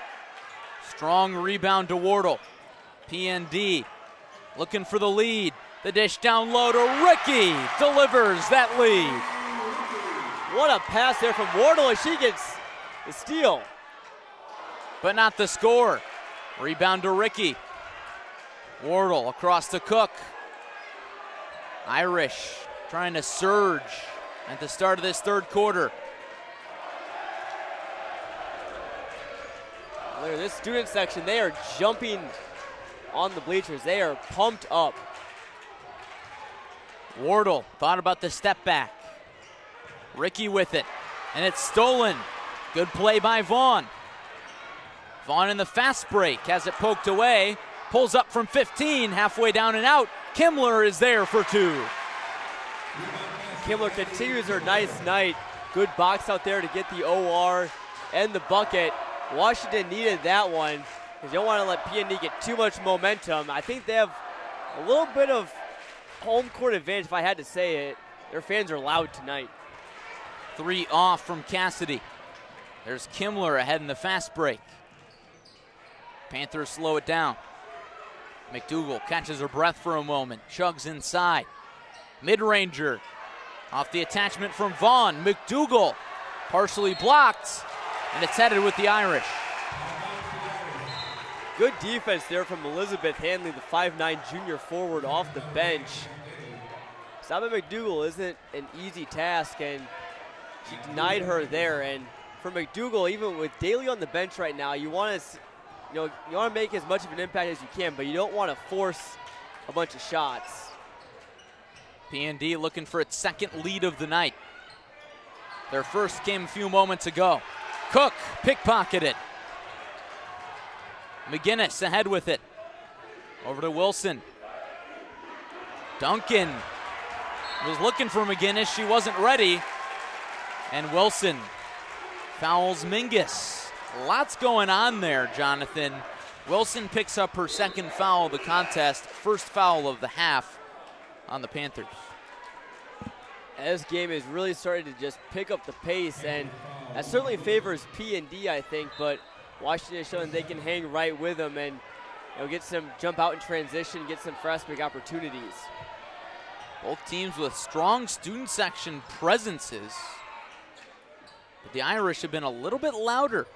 Strong rebound to Wardle. P&D looking for the lead. The dish down low to Ricky. Delivers that lead. What a pass there from Wardle as she gets the steal. But not the score. Rebound to Ricky. Wardle across to Cook. Irish trying to surge at the start of this third quarter. Look at this student section. They are jumping on the bleachers. They are pumped up. Wardle thought about the step back. Ricky with it, and it's stolen. Good play by Vaughn. Vaughn in the fast break, has it poked away, pulls up from 15, halfway down and out. Kimmler is there for 2. Kimmler continues her nice night. Good box out there to get the OR and the bucket. Washington needed that one because you don't want to let PND get too much momentum. I think they have a little bit of home court advantage, if I had to say it. Their fans are loud tonight. 3 off from Cassidy. There's Kimmler ahead in the fast break. Panthers slow it down. McDougal catches her breath for a moment, chugs inside. Mid-ranger off the attachment from Vaughn. McDougal partially blocked, and it's headed with the Irish. Good defense there from Elizabeth Hanley, the 5'9" junior forward off the bench. Stopping McDougal isn't an easy task, and she denied her there. And for McDougal, even with Daly on the bench right now, you want to make as much of an impact as you can, but you don't want to force a bunch of shots. PND looking for its second lead of the night. Their first came a few moments ago. Cook pickpocketed. McGinnis ahead with it. Over to Wilson. Duncan was looking for McGinnis. She wasn't ready. And Wilson fouls Mingus. Lots going on there, Jonathan. Wilson picks up her second foul of the contest, first foul of the half on the Panthers. This game is really starting to just pick up the pace, and that certainly favors P&D, I think, but Washington is showing they can hang right with them and get some jump out in transition, get some fast break opportunities. Both teams with strong student section presences, but the Irish have been a little bit louder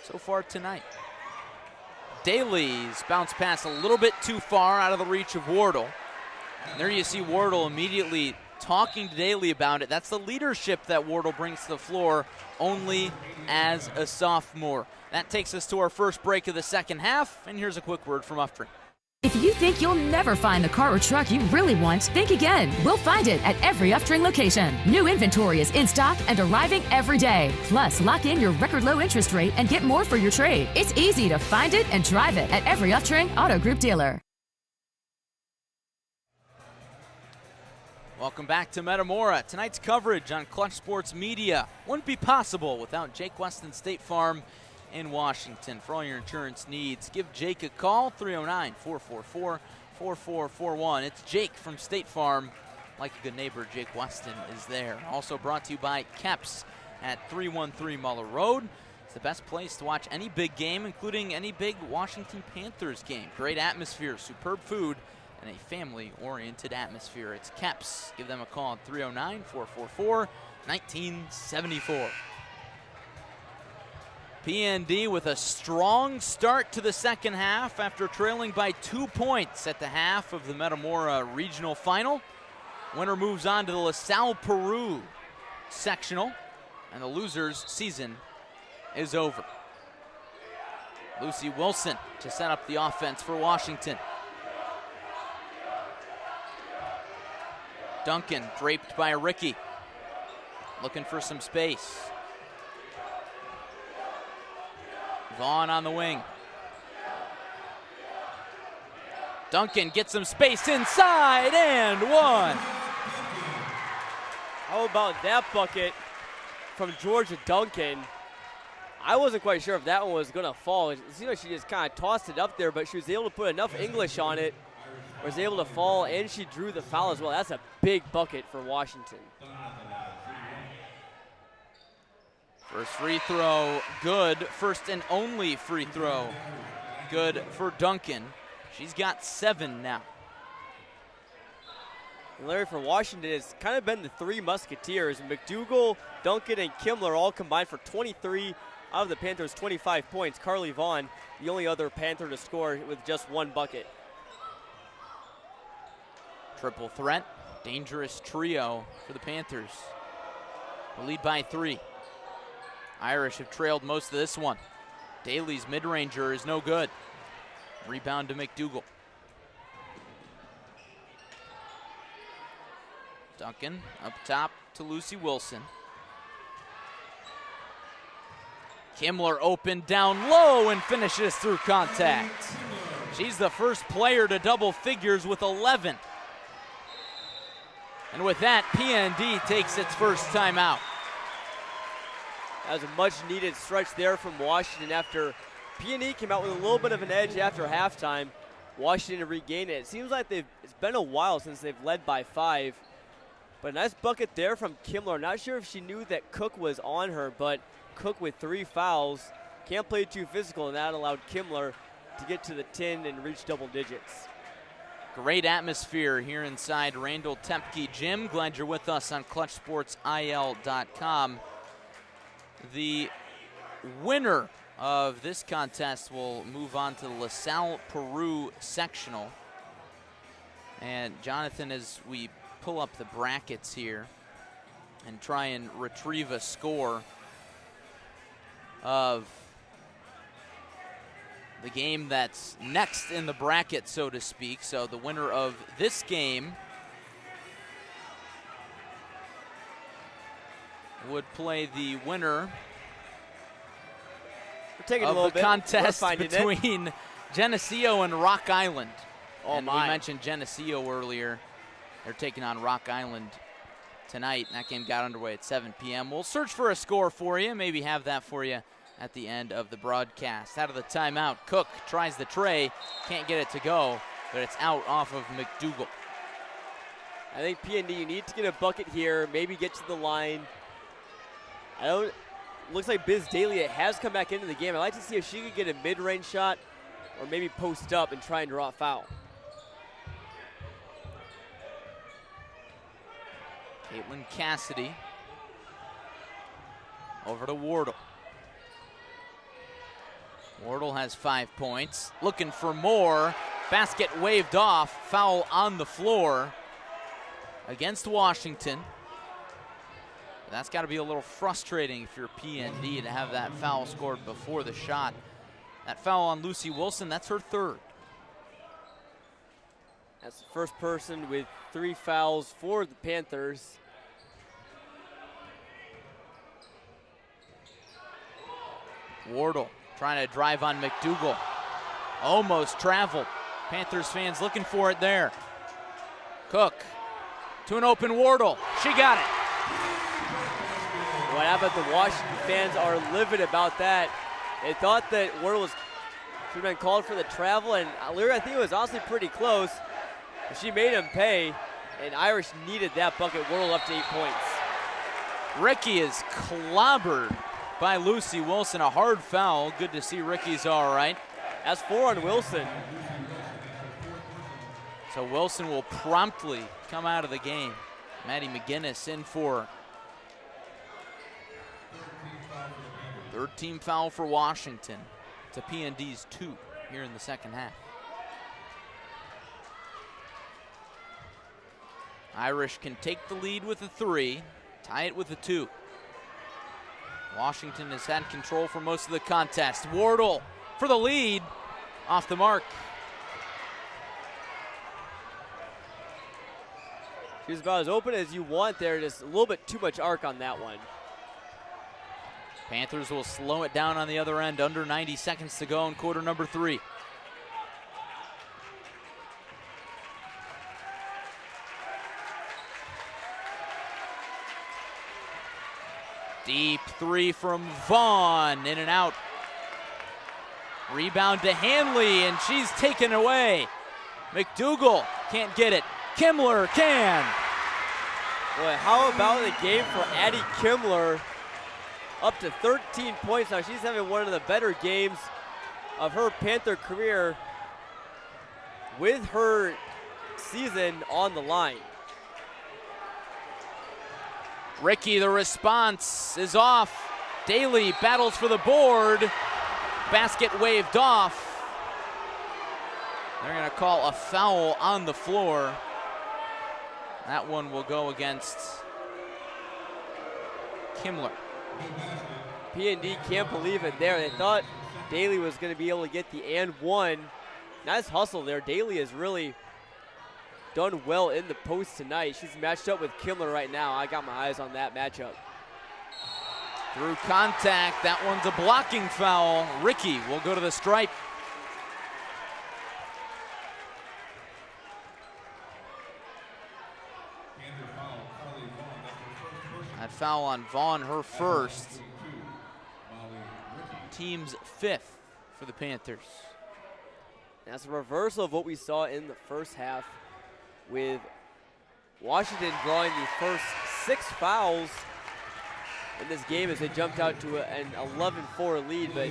so far tonight. Daly's bounce pass a little bit too far out of the reach of Wardle. And there you see Wardle immediately talking to Daly about it. That's the leadership that Wardle brings to the floor only as a sophomore. That takes us to our first break of the second half, and here's a quick word from Uftring. If you think you'll never find the car or truck you really want, think again. We'll find it at every Uftring location. New inventory is in stock and arriving every day. Plus, lock in your record low interest rate and get more for your trade. It's easy to find it and drive it at every Uftring Auto Group dealer. Welcome back to Metamora. Tonight's coverage on Clutch Sports Media wouldn't be possible without Jake Weston State Farm in Washington. For all your insurance needs, give Jake a call, 309-444-4441. It's Jake from State Farm. Like a good neighbor, Jake Weston is there. Also brought to you by Keps at 313 Muller Road. It's the best place to watch any big game, including any big Washington Panthers game. Great atmosphere, superb food, and a family-oriented atmosphere. It's Keps. Give them a call at 309-444-1974. PND with a strong start to the second half after trailing by 2 points at the half of the Metamora Regional Final. Winner moves on to the LaSalle Peru sectional, and the loser's season is over. Lucy Wilson to set up the offense for Washington. Duncan draped by Ricky, looking for some space. Vaughn on the wing. Duncan gets some space inside and one. How about that bucket from Georgia Duncan? I wasn't quite sure if that one was going to fall. It seemed like she just kind of tossed it up there, but she was able to put enough English on it, was able to fall, and she drew the foul as well. That's a big bucket for Washington. First free throw, good. First and only free throw, good for Duncan. She's got 7 now. And Larry, for Washington, it's kind of been the three musketeers. McDougal, Duncan, and Kimmler all combined for 23 out of the Panthers' 25 points. Carly Vaughn, the only other Panther to score with just 1 bucket. Triple threat, dangerous trio for the Panthers. The lead by 3. Irish have trailed most of this one. Daly's mid-ranger is no good. Rebound to McDougal. Duncan up top to Lucy Wilson. Kimmler open down low and finishes through contact. She's the first player to double figures with 11. And with that, PND takes its first timeout. That was a much needed stretch there from Washington after PND came out with a little bit of an edge after halftime. Washington regained it. It seems like it's been a while since they've led by 5. But a nice bucket there from Kimmler. Not sure if she knew that Cook was on her, but Cook with 3 fouls. Can't play too physical, and that allowed Kimmler to get to the 10 and reach double digits. Great atmosphere here inside Randall Tepke Gym. Glad you're with us on ClutchSportsIL.com. The winner of this contest will move on to the LaSalle Peru sectional. And Jonathan, as we pull up the brackets here and try and retrieve a score of the game that's next in the bracket, so to speak. So the winner of this game would play the winner of the contest between Geneseo and Rock Island. We mentioned Geneseo earlier. They're taking on Rock Island tonight. That game got underway at 7 p.m. We'll search for a score for you, maybe have that for you at the end of the broadcast. Out of the timeout, Cook tries the tray, can't get it to go, but it's out off of McDougal. I think PND, you need to get a bucket here, maybe get to the line. Looks like Biz Daly has come back into the game. I'd like to see if she could get a mid-range shot or maybe post up and try and draw a foul. Caitlin Cassidy over to Wardle. Wardle has 5 points. Looking for more. Basket waved off. Foul on the floor against Washington. That's got to be a little frustrating if you're PND to have that foul scored before the shot. That foul on Lucy Wilson, that's her 3rd. That's the first person with 3 fouls for the Panthers. Wardle trying to drive on McDougal. Almost traveled. Panthers fans looking for it there. Cook to an open Wardle. She got it. What happened? The Washington fans are livid about that. They thought that Wardle should have been called for the travel, and Lyra, I think it was honestly pretty close. But she made him pay, and Irish needed that bucket. Wardle up to 8 points. Ricky is clobbered by Lucy Wilson. A hard foul. Good to see Ricky's all right. That's 4 on Wilson. So Wilson will promptly come out of the game. Maddie McGinnis in for 3rd team foul for Washington to PND's 2 here in the second half. Irish can take the lead with a 3, tie it with a 2. Washington has had control for most of the contest. Wardle for the lead, off the mark. She was about as open as you want there, just a little bit too much arc on that one. Panthers will slow it down on the other end. Under 90 seconds to go in quarter number 3. Deep 3 from Vaughn, in and out. Rebound to Hanley, and she's taken away. McDougal can't get it. Kimmler can. Boy, how about the game for Addie Kimmler? Up to 13 points now. She's having one of the better games of her Panther career with her season on the line. Ricky, the response is off. Daly battles for the board. Basket waved off. They're going to call a foul on the floor. That one will go against Kimmler. PND can't believe it there. They thought Daly was going to be able to get the and one. Nice hustle there. Daly has really done well in the post tonight. She's matched up with Kimler right now. I got my eyes on that matchup. Through contact, that one's a blocking foul. Ricky will go to the stripe. That foul on Vaughn, her first. Team's 5th for the Panthers. That's a reversal of what we saw in the first half, with Washington drawing the first 6 fouls in this game as they jumped out to an 11-4 lead, but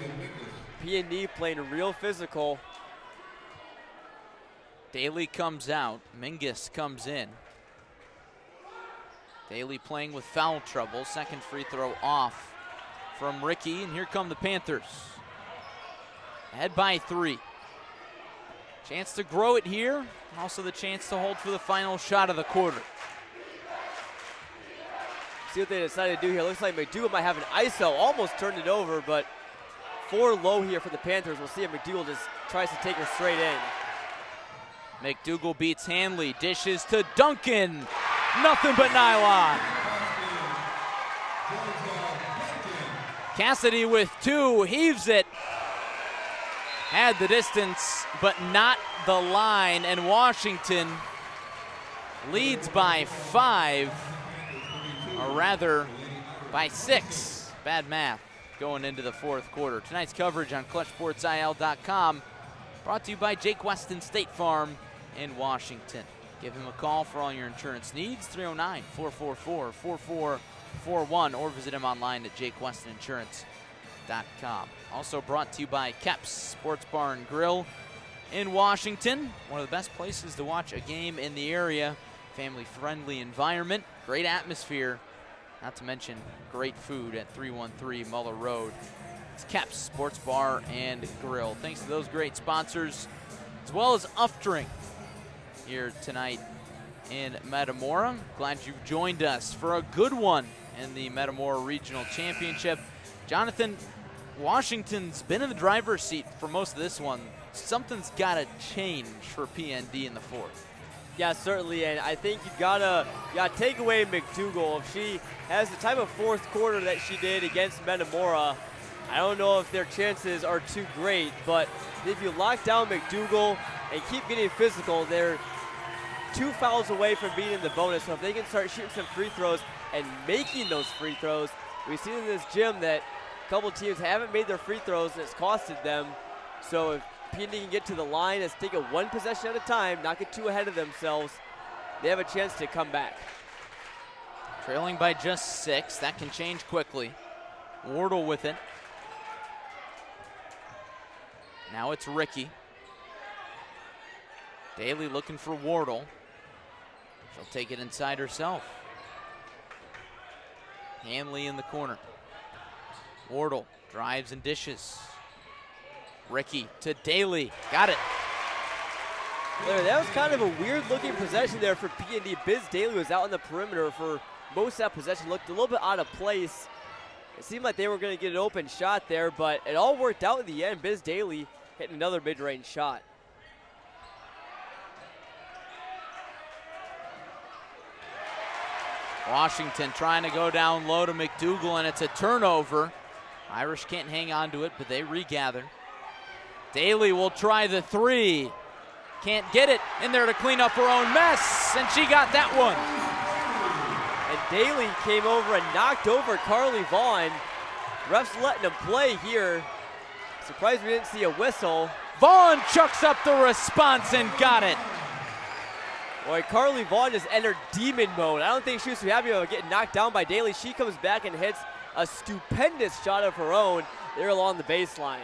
P&D playing real physical. Daly comes out, Mingus comes in. Daly playing with foul trouble, second free throw off from Ricky, and here come the Panthers. Ahead by 3. Chance to grow it here, also the chance to hold for the final shot of the quarter. See what they decided to do here. Looks like McDougal might have an ISO, almost turned it over, but 4 low here for the Panthers. We'll see if McDougal just tries to take her straight in. McDougal beats Hanley, dishes to Duncan. Nothing but nylon. Cassidy with 2, heaves it. Had the distance, but not the line, and Washington leads by 5, or rather by 6. Bad math going into the 4th quarter. Tonight's coverage on ClutchSportsIL.com brought to you by Jake Weston State Farm in Washington. Give him a call for all your insurance needs, 309-444-4441, or visit him online at jakewestoninsurance.com. Also brought to you by Kep's Sports Bar and Grill in Washington. One of the best places to watch a game in the area. Family-friendly environment, great atmosphere, not to mention great food at 313 Muller Road. It's Kep's Sports Bar and Grill. Thanks to those great sponsors, as well as Uftring here tonight in Metamora. Glad you've joined us for a good one in the Metamora Regional Championship. Jonathan, Washington's been in the driver's seat for most of this one. Something's got to change for PND in the 4th. Yeah, certainly, and I think you gotta take away McDougal. If she has the type of 4th quarter that she did against Metamora, I don't know if their chances are too great, but if you lock down McDougal and keep getting physical, they're 2 fouls away from being in the bonus. So if they can start shooting some free throws and making those free throws, we've seen in this gym that a couple teams haven't made their free throws and it's costed them. So if P&D can get to the line, let's take it 1 possession at a time, not get too ahead of themselves, they have a chance to come back. Trailing by just 6, that can change quickly. Wardle with it. Now it's Ricky. Daly looking for Wardle. She'll take it inside herself. Hanley in the corner. Wardle drives and dishes. Ricky to Daly. Got it. That was kind of a weird-looking possession there for P&D. Biz Daly was out on the perimeter for most of that possession. Looked a little bit out of place. It seemed like they were going to get an open shot there, but it all worked out in the end. Biz Daly hitting another mid-range shot. Washington trying to go down low to McDougal, and it's a turnover. Irish can't hang on to it, but they regather. Daly will try the 3. Can't get it in there to clean up her own mess, and she got that one. And Daly came over and knocked over Carly Vaughn. Refs letting him play here. Surprised we didn't see a whistle. Vaughn chucks up the response and got it. Boy, Carly Vaughn just entered demon mode. I don't think she was too happy about getting knocked down by Daly. She comes back and hits a stupendous shot of her own there along the baseline.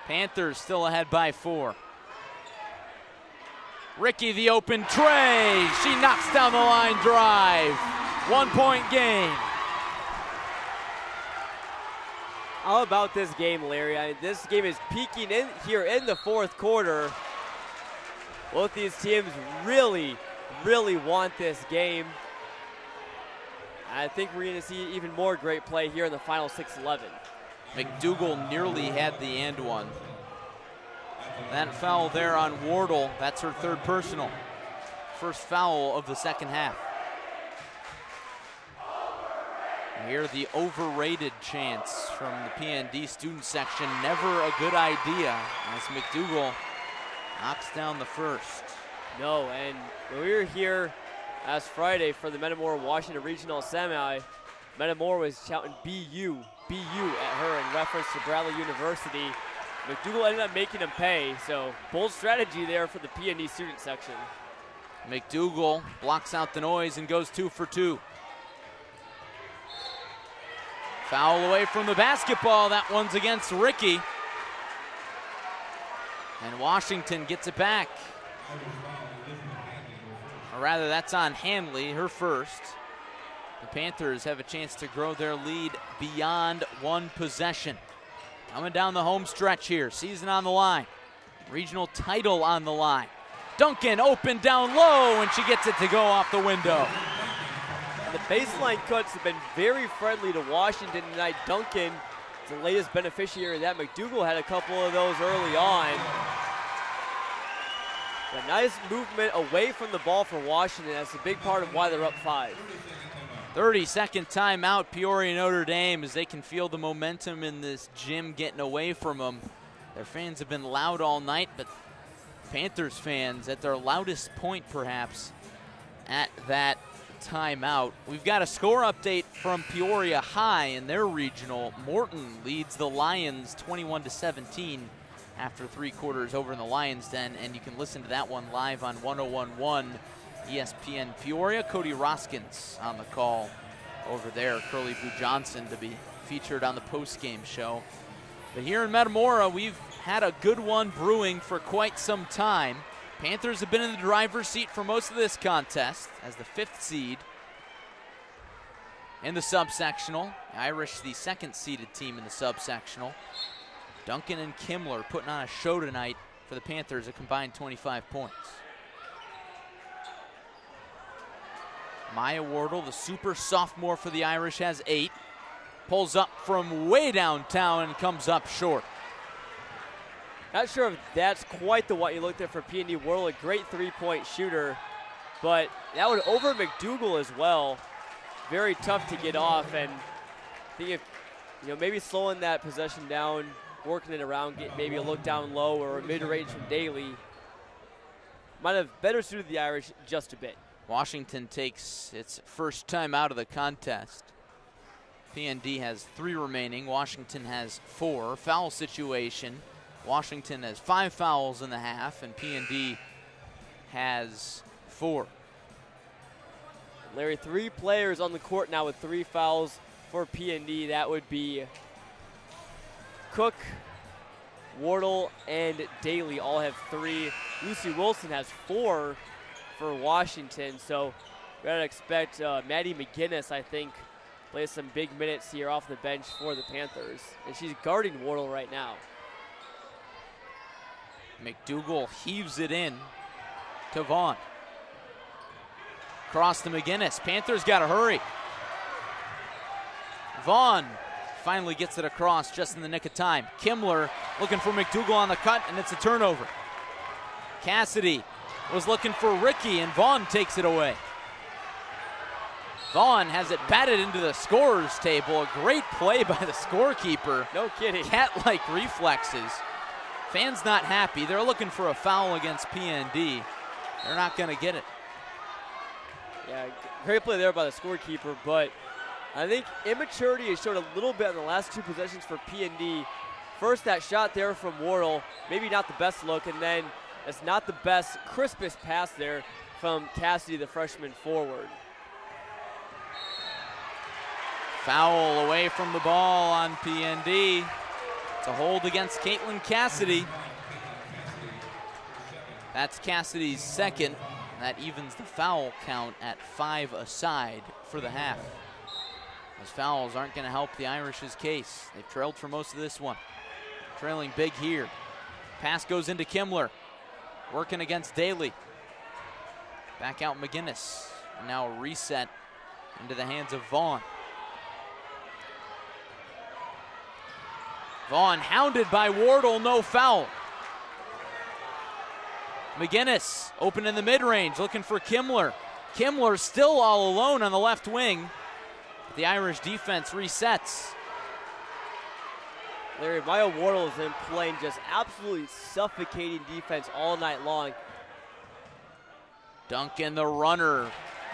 Panthers still ahead by 4. Ricky the open tray. She knocks down the line drive. 1-point game. How about this game, Larry? This game is peaking in here in the 4th quarter. Both these teams really want this game. I think we're going to see even more great play here in the final 6-11. McDougal nearly had the and one. That foul there on Wardle, that's her third personal. First foul of the second half. Here the overrated chants from the PND student section. Never a good idea as McDougal knocks down the first. No, and when we were here last Friday for the Metamora Washington Regional Semi, Metamora was shouting BU at her in reference to Bradley University. McDougal ended up making him pay, so bold strategy there for the PND student section. McDougal blocks out the noise and goes 2 for 2. Foul away from the basketball. That one's against Ricky. And Washington gets it back. Or rather, that's on Hanley, her first. The Panthers have a chance to grow their lead beyond one possession. Coming down the home stretch here. Season on the line. Regional title on the line. Duncan open down low, and she gets it to go off the window. The baseline cuts have been very friendly to Washington tonight. Duncan is the latest beneficiary of that. McDougal had a couple of those early on. A nice movement away from the ball for Washington. That's a big part of why they're up 5. 30-second timeout, Peoria Notre Dame, as they can feel the momentum in this gym getting away from them. Their fans have been loud all night, but Panthers fans at their loudest point perhaps at that timeout. We've got a score update from Peoria High in their regional. Morton leads the Lions 21-17 after 3 quarters over in the Lions Den, and you can listen to that one live on 101.1 ESPN Peoria. Cody Roskins on the call over there. Curly Boo Johnson to be featured on the post-game show. But here in Metamora, we've had a good one brewing for quite some time. Panthers have been in the driver's seat for most of this contest as the 5th seed in the subsectional. The Irish, the 2nd seeded team in the subsectional. Duncan and Kimmler putting on a show tonight for the Panthers, a combined 25 points. Maya Wardle, the super sophomore for the Irish, has 8. Pulls up from way downtown and comes up short. Not sure if that's quite the what you looked at for PND. Wardle, a great 3-point shooter, but that would over McDougal as well. Very tough to get off, and I think if, maybe slowing that possession down, working it around, get maybe a look down low or a mid-range from Daly, might have better suited the Irish just a bit. Washington takes its first time out of the contest. PND has 3 remaining. Washington has 4. Foul situation. Washington has 5 fouls in the half, and PND has 4. Larry, 3 players on the court now with 3 fouls for PND. That would be Cook, Wardle, and Daly all have 3. Lucy Wilson has 4 for Washington, so we're going to expect Maddie McGinnis, I think, play some big minutes here off the bench for the Panthers. And she's guarding Wardle right now. McDougal heaves it in to Vaughn. Cross to McGinnis. Panthers got to hurry. Vaughn finally gets it across just in the nick of time. Kimmler looking for McDougal on the cut, and it's a turnover. Cassidy was looking for Ricky, and Vaughn takes it away. Vaughn has it batted into the scorer's table. A great play by the scorekeeper. No kidding. Cat-like reflexes. Fans not happy. They're looking for a foul against PND. They're not going to get it. Yeah, great play there by the scorekeeper, but I think immaturity has showed a little bit in the last 2 possessions for PND. First, that shot there from Wardle, maybe not the best look, and then it's not the best, crispest pass there from Cassidy, the freshman forward. Foul away from the ball on PND. It's a hold against Caitlin Cassidy. That's Cassidy's 2nd. That evens the foul count at 5 aside for the half. Those fouls aren't going to help the Irish's case. They've trailed for most of this one. Trailing big here. Pass goes into Kimmler. Working against Daly. Back out McGinnis. And now a reset into the hands of Vaughn. Vaughn hounded by Wardle, no foul. McGinnis open in the mid-range, looking for Kimler. Kimler still all alone on the left wing. The Irish defense resets. Larry, Maya Wardle has been playing just absolutely suffocating defense all night long. Duncan, the runner,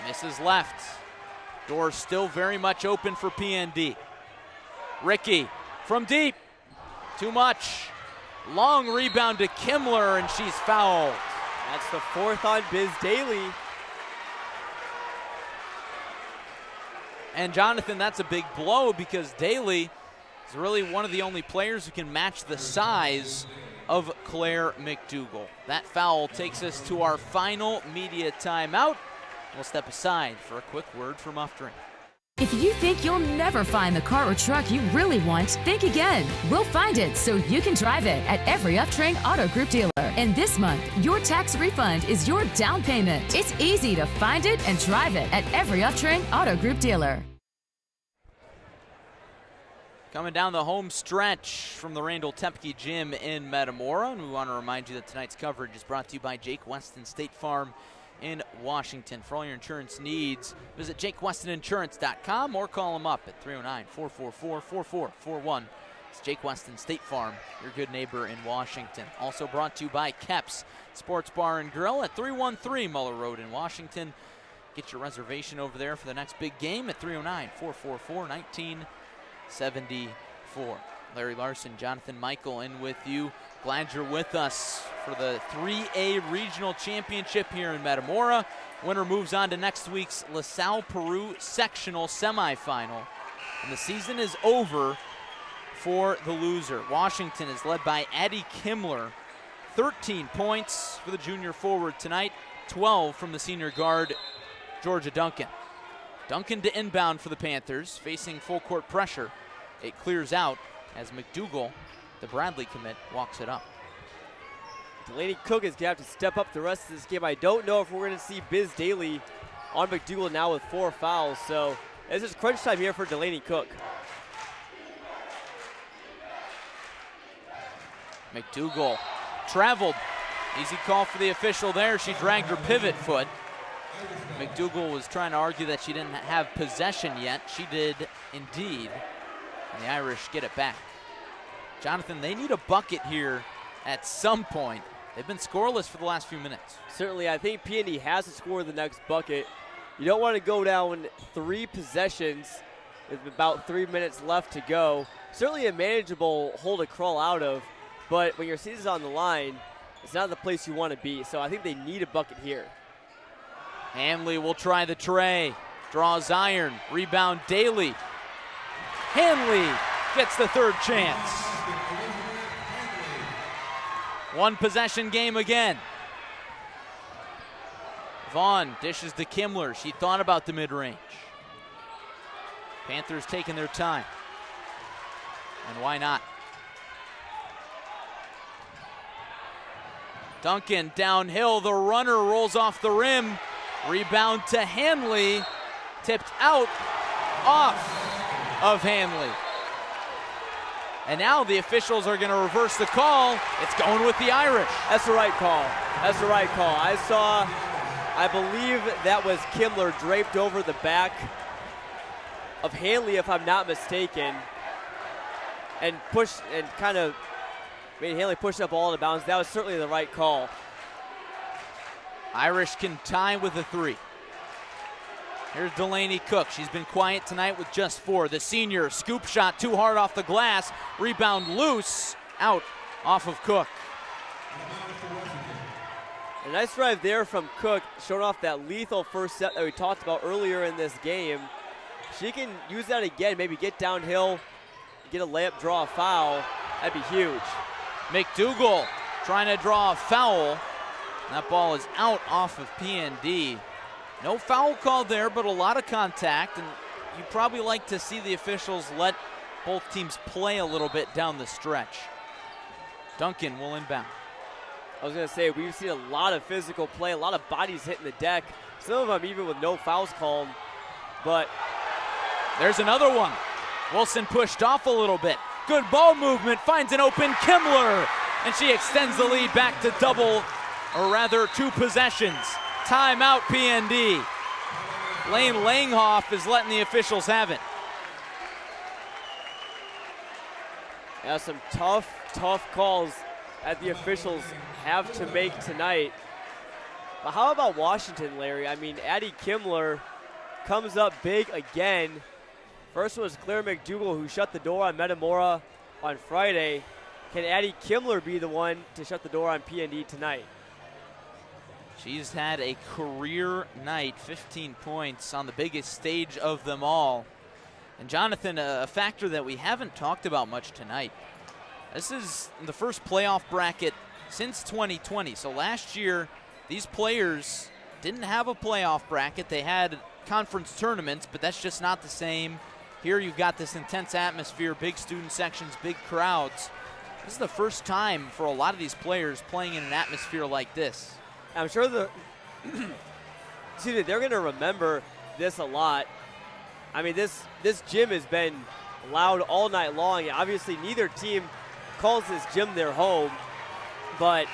misses left. Door still very much open for PND. Ricky from deep, too much. Long rebound to Kimler, and she's fouled. That's the fourth on Biz Daly. And Jonathan, that's a big blow because Daly is really one of the only players who can match the size of Claire McDougal. That foul takes us to our final media timeout. We'll step aside for a quick word from Muff Drink. If you think you'll never find the car or truck you really want, think again. We'll find it so you can drive it at every Uptrain Auto Group dealer. And this month, your tax refund is your down payment. It's easy to find it and drive it at every Uptrain Auto Group dealer. Coming down the home stretch from the Randall Tepke Gym in Metamora, and we want to remind you that tonight's coverage is brought to you by Jake Weston State Farm in Washington. For all your insurance needs, visit jakewestoninsurance.com or call them up at 309-444-4441. It's Jake Weston State Farm, your good neighbor in Washington. Also brought to you by Keps Sports Bar and Grill at 313 Muller Road in Washington. Get your reservation over there for the next big game at 309-444-1974. Larry Larson, Jonathan Michael in with you. Glad you're with us for the 3A Regional Championship here in Metamora. Winner moves on to next week's LaSalle Peru sectional semifinal. And the season is over for the loser. Washington is led by Addie Kimler. 13 points for the junior forward tonight, 12 from the senior guard, Georgia Duncan. Duncan to inbound for the Panthers, facing full court pressure. It clears out as McDougal, the Bradley commit, walks it up. Delaney Cook is going to have to step up the rest of this game. I don't know if we're going to see Biz Daly on McDougal now with 4 fouls. So this is crunch time here for Delaney Cook. McDougal traveled. Easy call for the official there. She dragged her pivot foot. McDougal was trying to argue that she didn't have possession yet. She did indeed. And the Irish get it back. Jonathan, they need a bucket here at some point. They've been scoreless for the last few minutes. Certainly, I think PND has to score the next bucket. You don't want to go down 3 possessions with about 3 minutes left to go. Certainly a manageable hole to crawl out of, but when your season's on the line, it's not the place you want to be. So I think they need a bucket here. Hanley will try the tray. Draws iron. Rebound Daly. Hanley gets the third chance. One possession game again. Vaughn dishes to Kimler. She thought about the mid-range. Panthers taking their time. And why not? Duncan downhill. The runner rolls off the rim. Rebound to Hanley. Tipped out off of Hanley. And now the officials are going to reverse the call. It's going with the Irish. That's the right call. That's the right call. I believe that was Kimler draped over the back of Hanley, if I'm not mistaken, and pushed and kind of made Hanley push up all out of bounds. That was certainly the right call. Irish can tie with a 3. Here's Delaney Cook. She's been quiet tonight with just 4. The senior, scoop shot too hard off the glass. Rebound loose, out off of Cook. A nice drive there from Cook, showing off that lethal first set that we talked about earlier in this game. She can use that again, maybe get downhill, get a layup, draw a foul. That'd be huge. McDougal trying to draw a foul. That ball is out off of PND. No foul called there, but a lot of contact, and you probably like to see the officials let both teams play a little bit down the stretch. Duncan will inbound. I was going to say, we've seen a lot of physical play, a lot of bodies hitting the deck, some of them even with no fouls called, but there's another one. Wilson pushed off a little bit. Good ball movement, finds an open Kimler, and she extends the lead back to double, or rather 2 possessions. Timeout PND. Lane Langhoff is letting the officials have it. Yeah, some tough calls that the officials have to make tonight. But how about Washington, Larry? I mean, Addie Kimler comes up big again. First was Claire McDougall, who shut the door on Metamora on Friday. Can Addie Kimler be the one to shut the door on PND tonight? She's had a career night, 15 points on the biggest stage of them all. And Jonathan, a factor that we haven't talked about much tonight. This is the first playoff bracket since 2020. So last year, these players didn't have a playoff bracket. They had conference tournaments, but that's just not the same. Here you've got this intense atmosphere, big student sections, big crowds. This is the first time for a lot of these players playing in an atmosphere like this. I'm sure they're going to remember this a lot. I mean, this gym has been loud all night long. Obviously, neither team calls this gym their home, but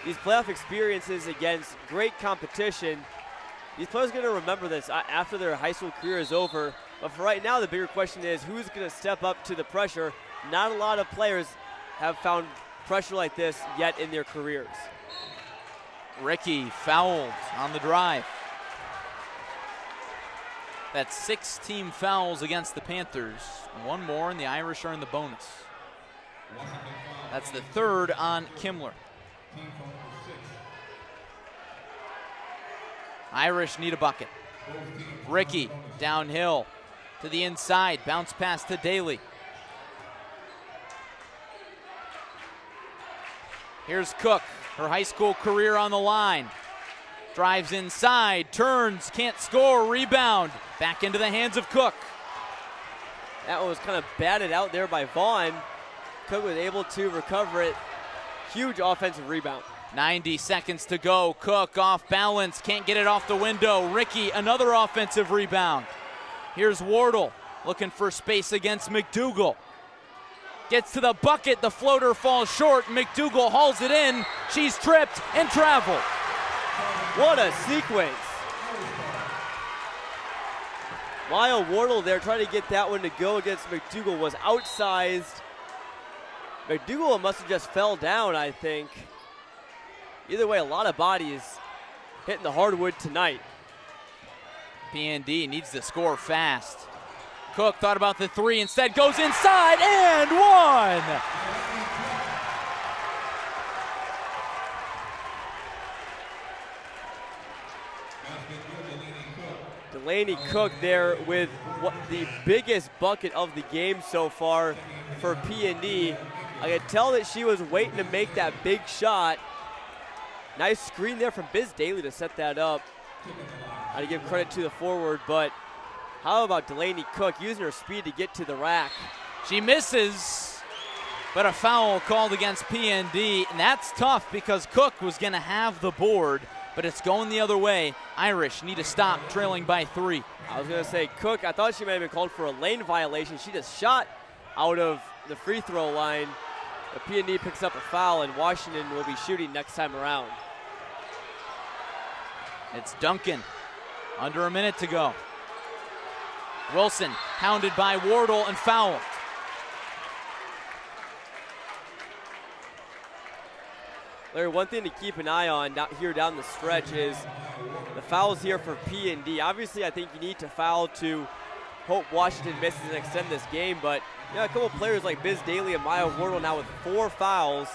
these playoff experiences against great competition, these players are going to remember this after their high school career is over. But for right now, the bigger question is who's going to step up to the pressure. Not a lot of players have found pressure like this yet in their careers. Ricky fouled on the drive. That's 6 team fouls against the Panthers. 1 more, and the Irish are in the bonus. That's the 3rd on Kimler. Irish need a bucket. Ricky downhill to the inside. Bounce pass to Daly. Here's Cook, her high school career on the line. Drives inside, turns, can't score, rebound. Back into the hands of Cook. That one was kind of batted out there by Vaughn. Cook was able to recover it. Huge offensive rebound. 90 seconds to go. Cook off balance, can't get it off the window. Ricky, another offensive rebound. Here's Wardle looking for space against McDougall. Gets to the bucket, the floater falls short. McDougall hauls it in. She's tripped and traveled. What a sequence. Lyle Wardle there trying to get that one to go against McDougall, was outsized. McDougall must have just fell down, I think. Either way, a lot of bodies hitting the hardwood tonight. PND needs to score fast. Cook thought about the 3, instead goes inside and 1. Delaney Cook there with the biggest bucket of the game so far for P&D. I could tell that she was waiting to make that big shot. Nice screen there from Biz Daly to set that up. I give credit to the forward, but how about Delaney Cook using her speed to get to the rack? She misses, but a foul called against PND, and that's tough because Cook was going to have the board, but it's going the other way. Irish need to stop, trailing by 3. I was going to say, Cook, I thought she might have been called for a lane violation. She just shot out of the free throw line. The P&D picks up a foul, and Washington will be shooting next time around. It's Duncan, under a minute to go. Wilson hounded by Wardle and fouled. Larry, one thing to keep an eye on here down the stretch is the fouls here for P&D. Obviously, I think you need to foul to hope Washington misses and extend this game, but you know, a couple of players like Biz Daly and Maya Wardle now with 4 fouls.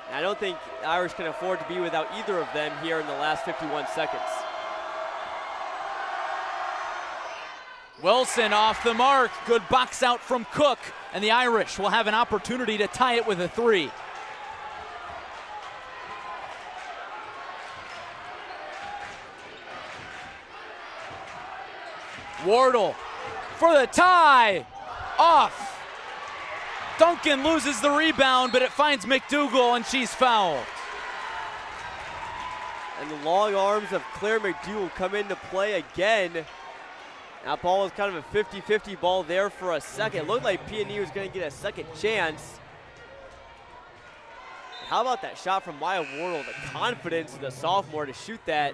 And I don't think the Irish can afford to be without either of them here in the last 51 seconds. Wilson off the mark. Good box out from Cook, and the Irish will have an opportunity to tie it with a 3. Wardle for the tie. Off. Duncan loses the rebound, but it finds McDougall, and she's fouled. And the long arms of Claire McDougall come into play again. That ball was kind of a 50-50 ball there for a second. It looked like Peony was going to get a second chance. How about that shot from Maya Wardle? The confidence of the sophomore to shoot that.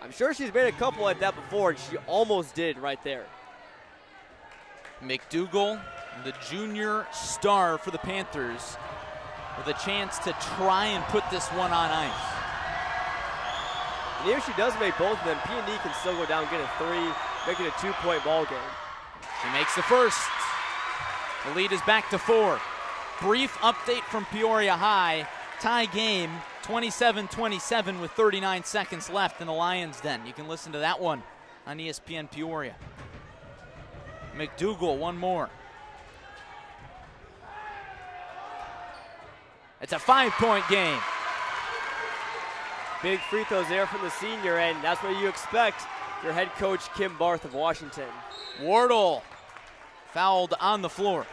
I'm sure she's made a couple like that before, and she almost did right there. McDougal, the junior star for the Panthers, with a chance to try and put this one on ice. And if she does make both of them, P&D can still go down, get a 3, make it a 2-point ball game. She makes the first. The lead is back to 4. Brief update from Peoria High. Tie game, 27-27 with 39 seconds left in the Lions' Den. You can listen to that one on ESPN Peoria. McDougal, one more. It's a 5-point game. Big free throws there from the senior, and that's what you expect your head coach, Kim Barth of Washington. Wardle fouled on the floor.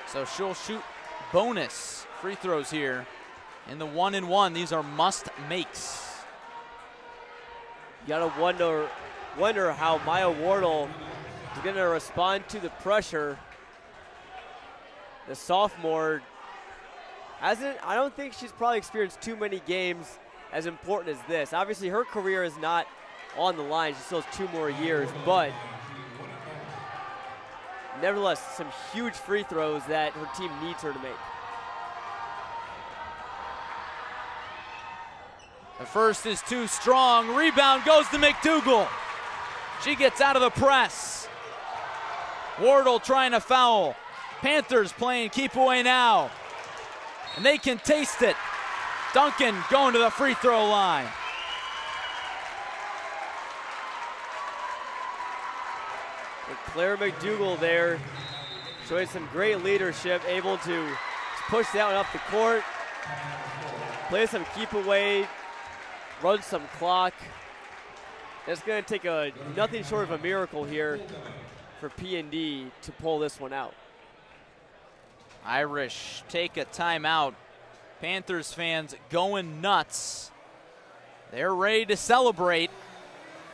So she'll shoot bonus free throws here in the 1-and-1. These are must makes. You gotta wonder how Maya Wardle is gonna respond to the pressure. The sophomore I don't think she's probably experienced too many games as important as this. Obviously her career is not on the line. She still has 2 more years, but nevertheless, some huge free throws that her team needs her to make. The first is too strong. Rebound goes to McDougal. She gets out of the press. Wardle trying to foul. Panthers playing keep away now. And they can taste it. Duncan going to the free throw line. And Claire McDougal there showing some great leadership, able to push that one up the court, play some keep away, run some clock. It's going to take nothing short of a miracle here for P&D to pull this one out. Irish take a timeout. Panthers fans going nuts. They're ready to celebrate.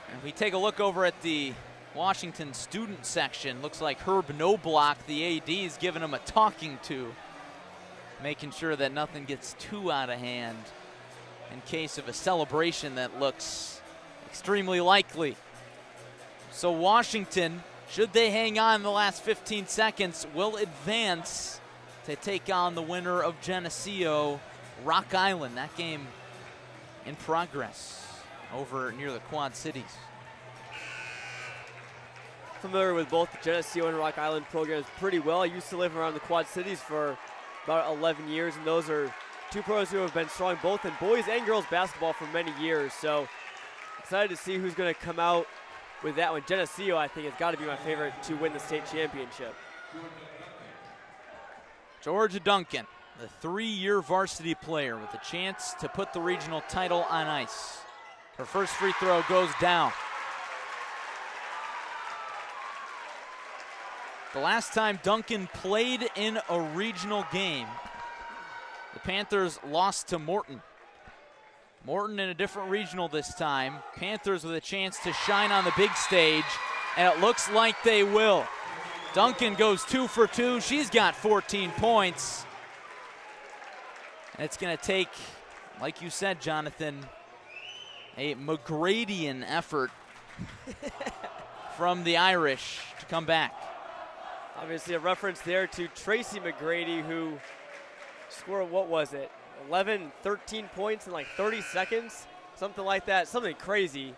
And if we take a look over at the Washington student section, looks like Herb Knobloch, the AD, is giving them a talking to, making sure that nothing gets too out of hand in case of a celebration that looks extremely likely. So Washington, should they hang on in the last 15 seconds, will advance to take on the winner of Geneseo, Rock Island. That game in progress over near the Quad Cities. Familiar with both the Geneseo and Rock Island programs pretty well. I used to live around the Quad Cities for about 11 years, and those are 2 programs who have been strong both in boys and girls basketball for many years. So excited to see who's going to come out with that one. Geneseo, I think, has got to be my favorite to win the state championship. Georgia Duncan, the 3-year varsity player with a chance to put the regional title on ice. Her first free throw goes down. The last time Duncan played in a regional game, the Panthers lost to Morton. Morton in a different regional this time. Panthers with a chance to shine on the big stage, and it looks like they will. Duncan goes 2 for 2. She's got 14 points. And it's going to take, like you said, Jonathan, a McGradian effort from the Irish to come back. Obviously a reference there to Tracy McGrady, who scored, what was it, 11, 13 points in like 30 seconds? Something like that, something crazy.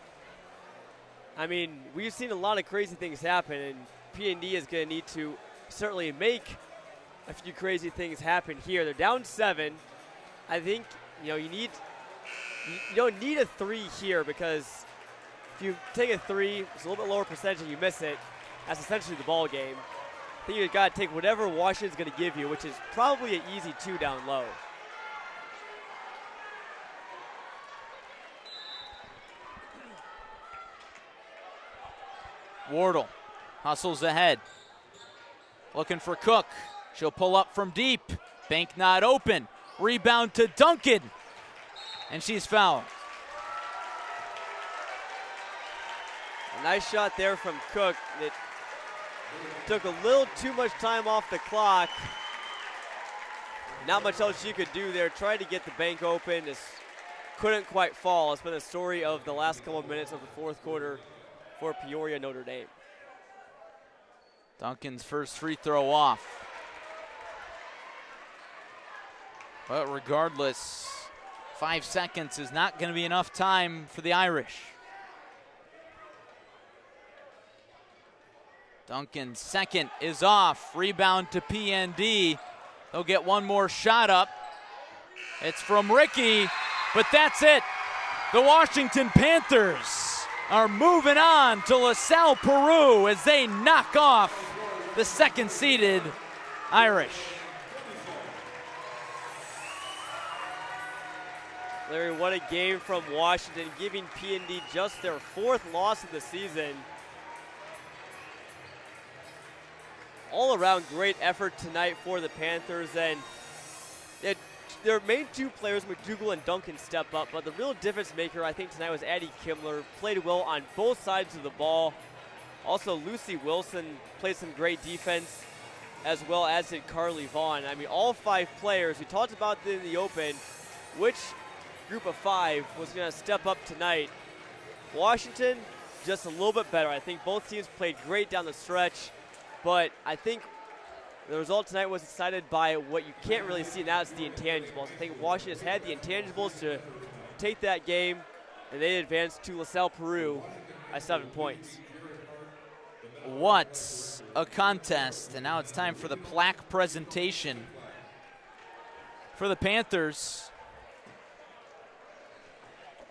I mean, we've seen a lot of crazy things happen, and P&D is going to need to certainly make a few crazy things happen here. They're down 7. I think, you don't need a 3 here, because if you take a 3, it's a little bit lower percentage and you miss it, that's essentially the ball game. I think you've got to take whatever Washington's going to give you, which is probably an easy 2 down low. Wardle hustles ahead. Looking for Cook. She'll pull up from deep. Bank not open. Rebound to Duncan. And she's fouled. Nice shot there from Cook. It took a little too much time off the clock. Not much else she could do there. Tried to get the bank open. Just couldn't quite fall. It's been the story of the last couple of minutes of the fourth quarter for Peoria Notre Dame. Duncan's first free throw off. But regardless, 5 seconds is not going to be enough time for the Irish. Duncan's second is off. Rebound to PND. They'll get one more shot up. It's from Ricky, but that's it. The Washington Panthers are moving on to LaSalle Peru as they knock off the second-seeded Irish. Larry, what a game from Washington, giving PND just their fourth loss of the season. All around great effort tonight for the Panthers, and their main two players, McDougal and Duncan, step up, but the real difference maker I think tonight was Addie Kimmler. Played well on both sides of the ball. Also, Lucy Wilson played some great defense, as well as did Carly Vaughn. I mean, all 5 players, we talked about in the open, which group of 5 was going to step up tonight. Washington, just a little bit better. I think both teams played great down the stretch. But I think the result tonight was decided by what you can't really see, and that's the intangibles. I think Washington has had the intangibles to take that game, and they advanced to LaSalle Peru by 7 points. What a contest. And now it's time for the plaque presentation for the Panthers.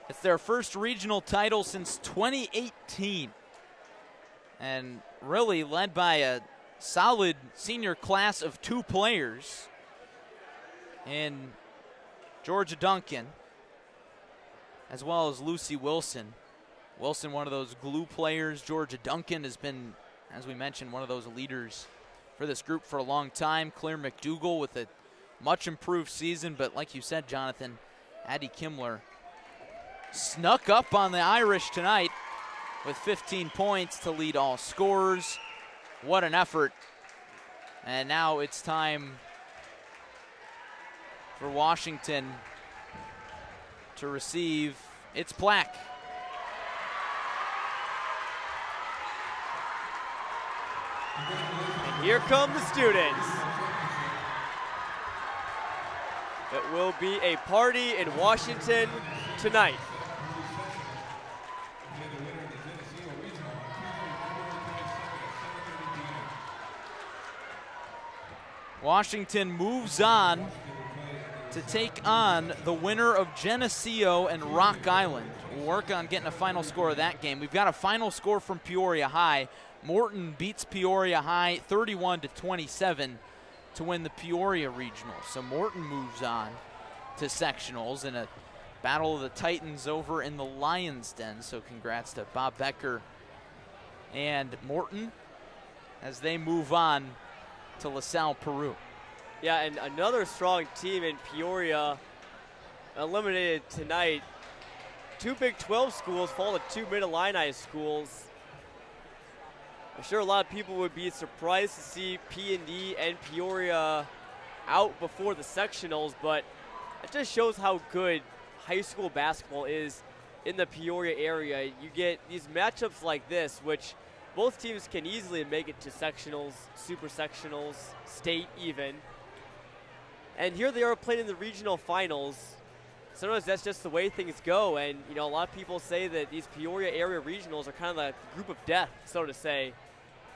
It's their first regional title since 2018. And really led by a solid senior class of 2 players in Georgia Duncan, as well as Lucy Wilson. Wilson, one of those glue players. Georgia Duncan has been, as we mentioned, one of those leaders for this group for a long time. Claire McDougal with a much improved season, but like you said, Jonathan, Addie Kimmler snuck up on the Irish tonight with 15 points to lead all scorers. What an effort. And now it's time for Washington to receive its plaque. And here come the students. It will be a party in Washington tonight. Washington moves on to take on the winner of Geneseo and Rock Island. We'll work on getting a final score of that game. We've got a final score from Peoria High. Morton beats Peoria High 31-27 to win the Peoria Regional. So Morton moves on to sectionals in a battle of the Titans over in the Lions Den. So congrats to Bob Becker and Morton as they move on to LaSalle Peru. Yeah, and another strong team in Peoria eliminated tonight. 2 Big 12 schools fall to 2 Mid-Illini schools. I'm sure a lot of people would be surprised to see P&D and Peoria out before the sectionals, but it just shows how good high school basketball is in the Peoria area. You get these matchups like this, which both teams can easily make it to sectionals, super sectionals, state even. And here they are playing in the regional finals. Sometimes that's just the way things go. And, you know, a lot of people say that these Peoria area regionals are kind of the group of death, so to say,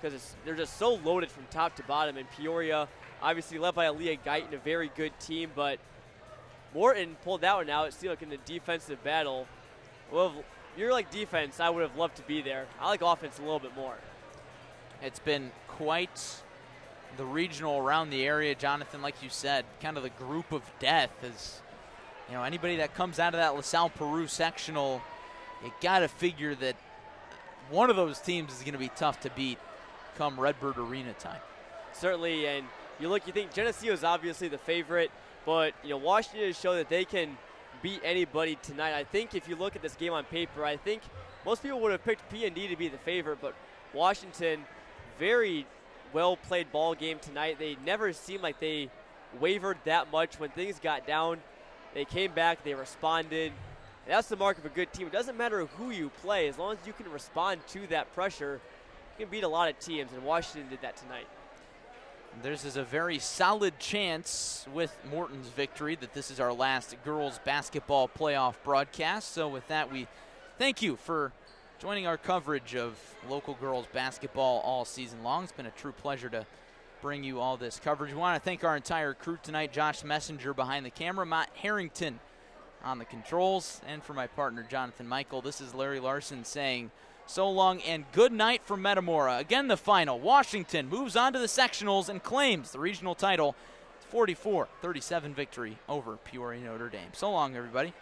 because they're just so loaded from top to bottom. And Peoria, obviously led by Aaliyah Guyton, a very good team, but Morton pulled that one out. It seemed like in the defensive battle. Well, you're like defense, I would have loved to be there. I like offense a little bit more. It's been quite the regional around the area, Jonathan, like you said, kind of the group of death. Is, you know, anybody that comes out of that LaSalle Peru sectional, you got to figure that one of those teams is going to be tough to beat come Redbird Arena time. Certainly, and you think Geneseo is obviously the favorite, but, you know, Washington has shown that they can beat anybody tonight. I think if you look at this game on paper, I think Most people would have picked P&D to be the favorite, but Washington, very well-played ball game tonight. They never seemed like they wavered that much when things got down. They came back, they responded. And that's the mark of a good team. It doesn't matter who you play, as long as you can respond to that pressure, you can beat a lot of teams, and Washington did that tonight. There's a very solid chance with Morton's victory that this is our last girls basketball playoff broadcast. So with that, we thank you for joining our coverage of local girls basketball all season long. It's been a true pleasure to bring you all this coverage. We want to thank our entire crew tonight, Josh Messenger behind the camera, Matt Harrington on the controls, and for my partner, Jonathan Michael, this is Larry Larson saying so long and good night from Metamora. Again, the final. Washington moves on to the sectionals and claims the regional title. 44-37 victory over Peoria Notre Dame. So long, everybody.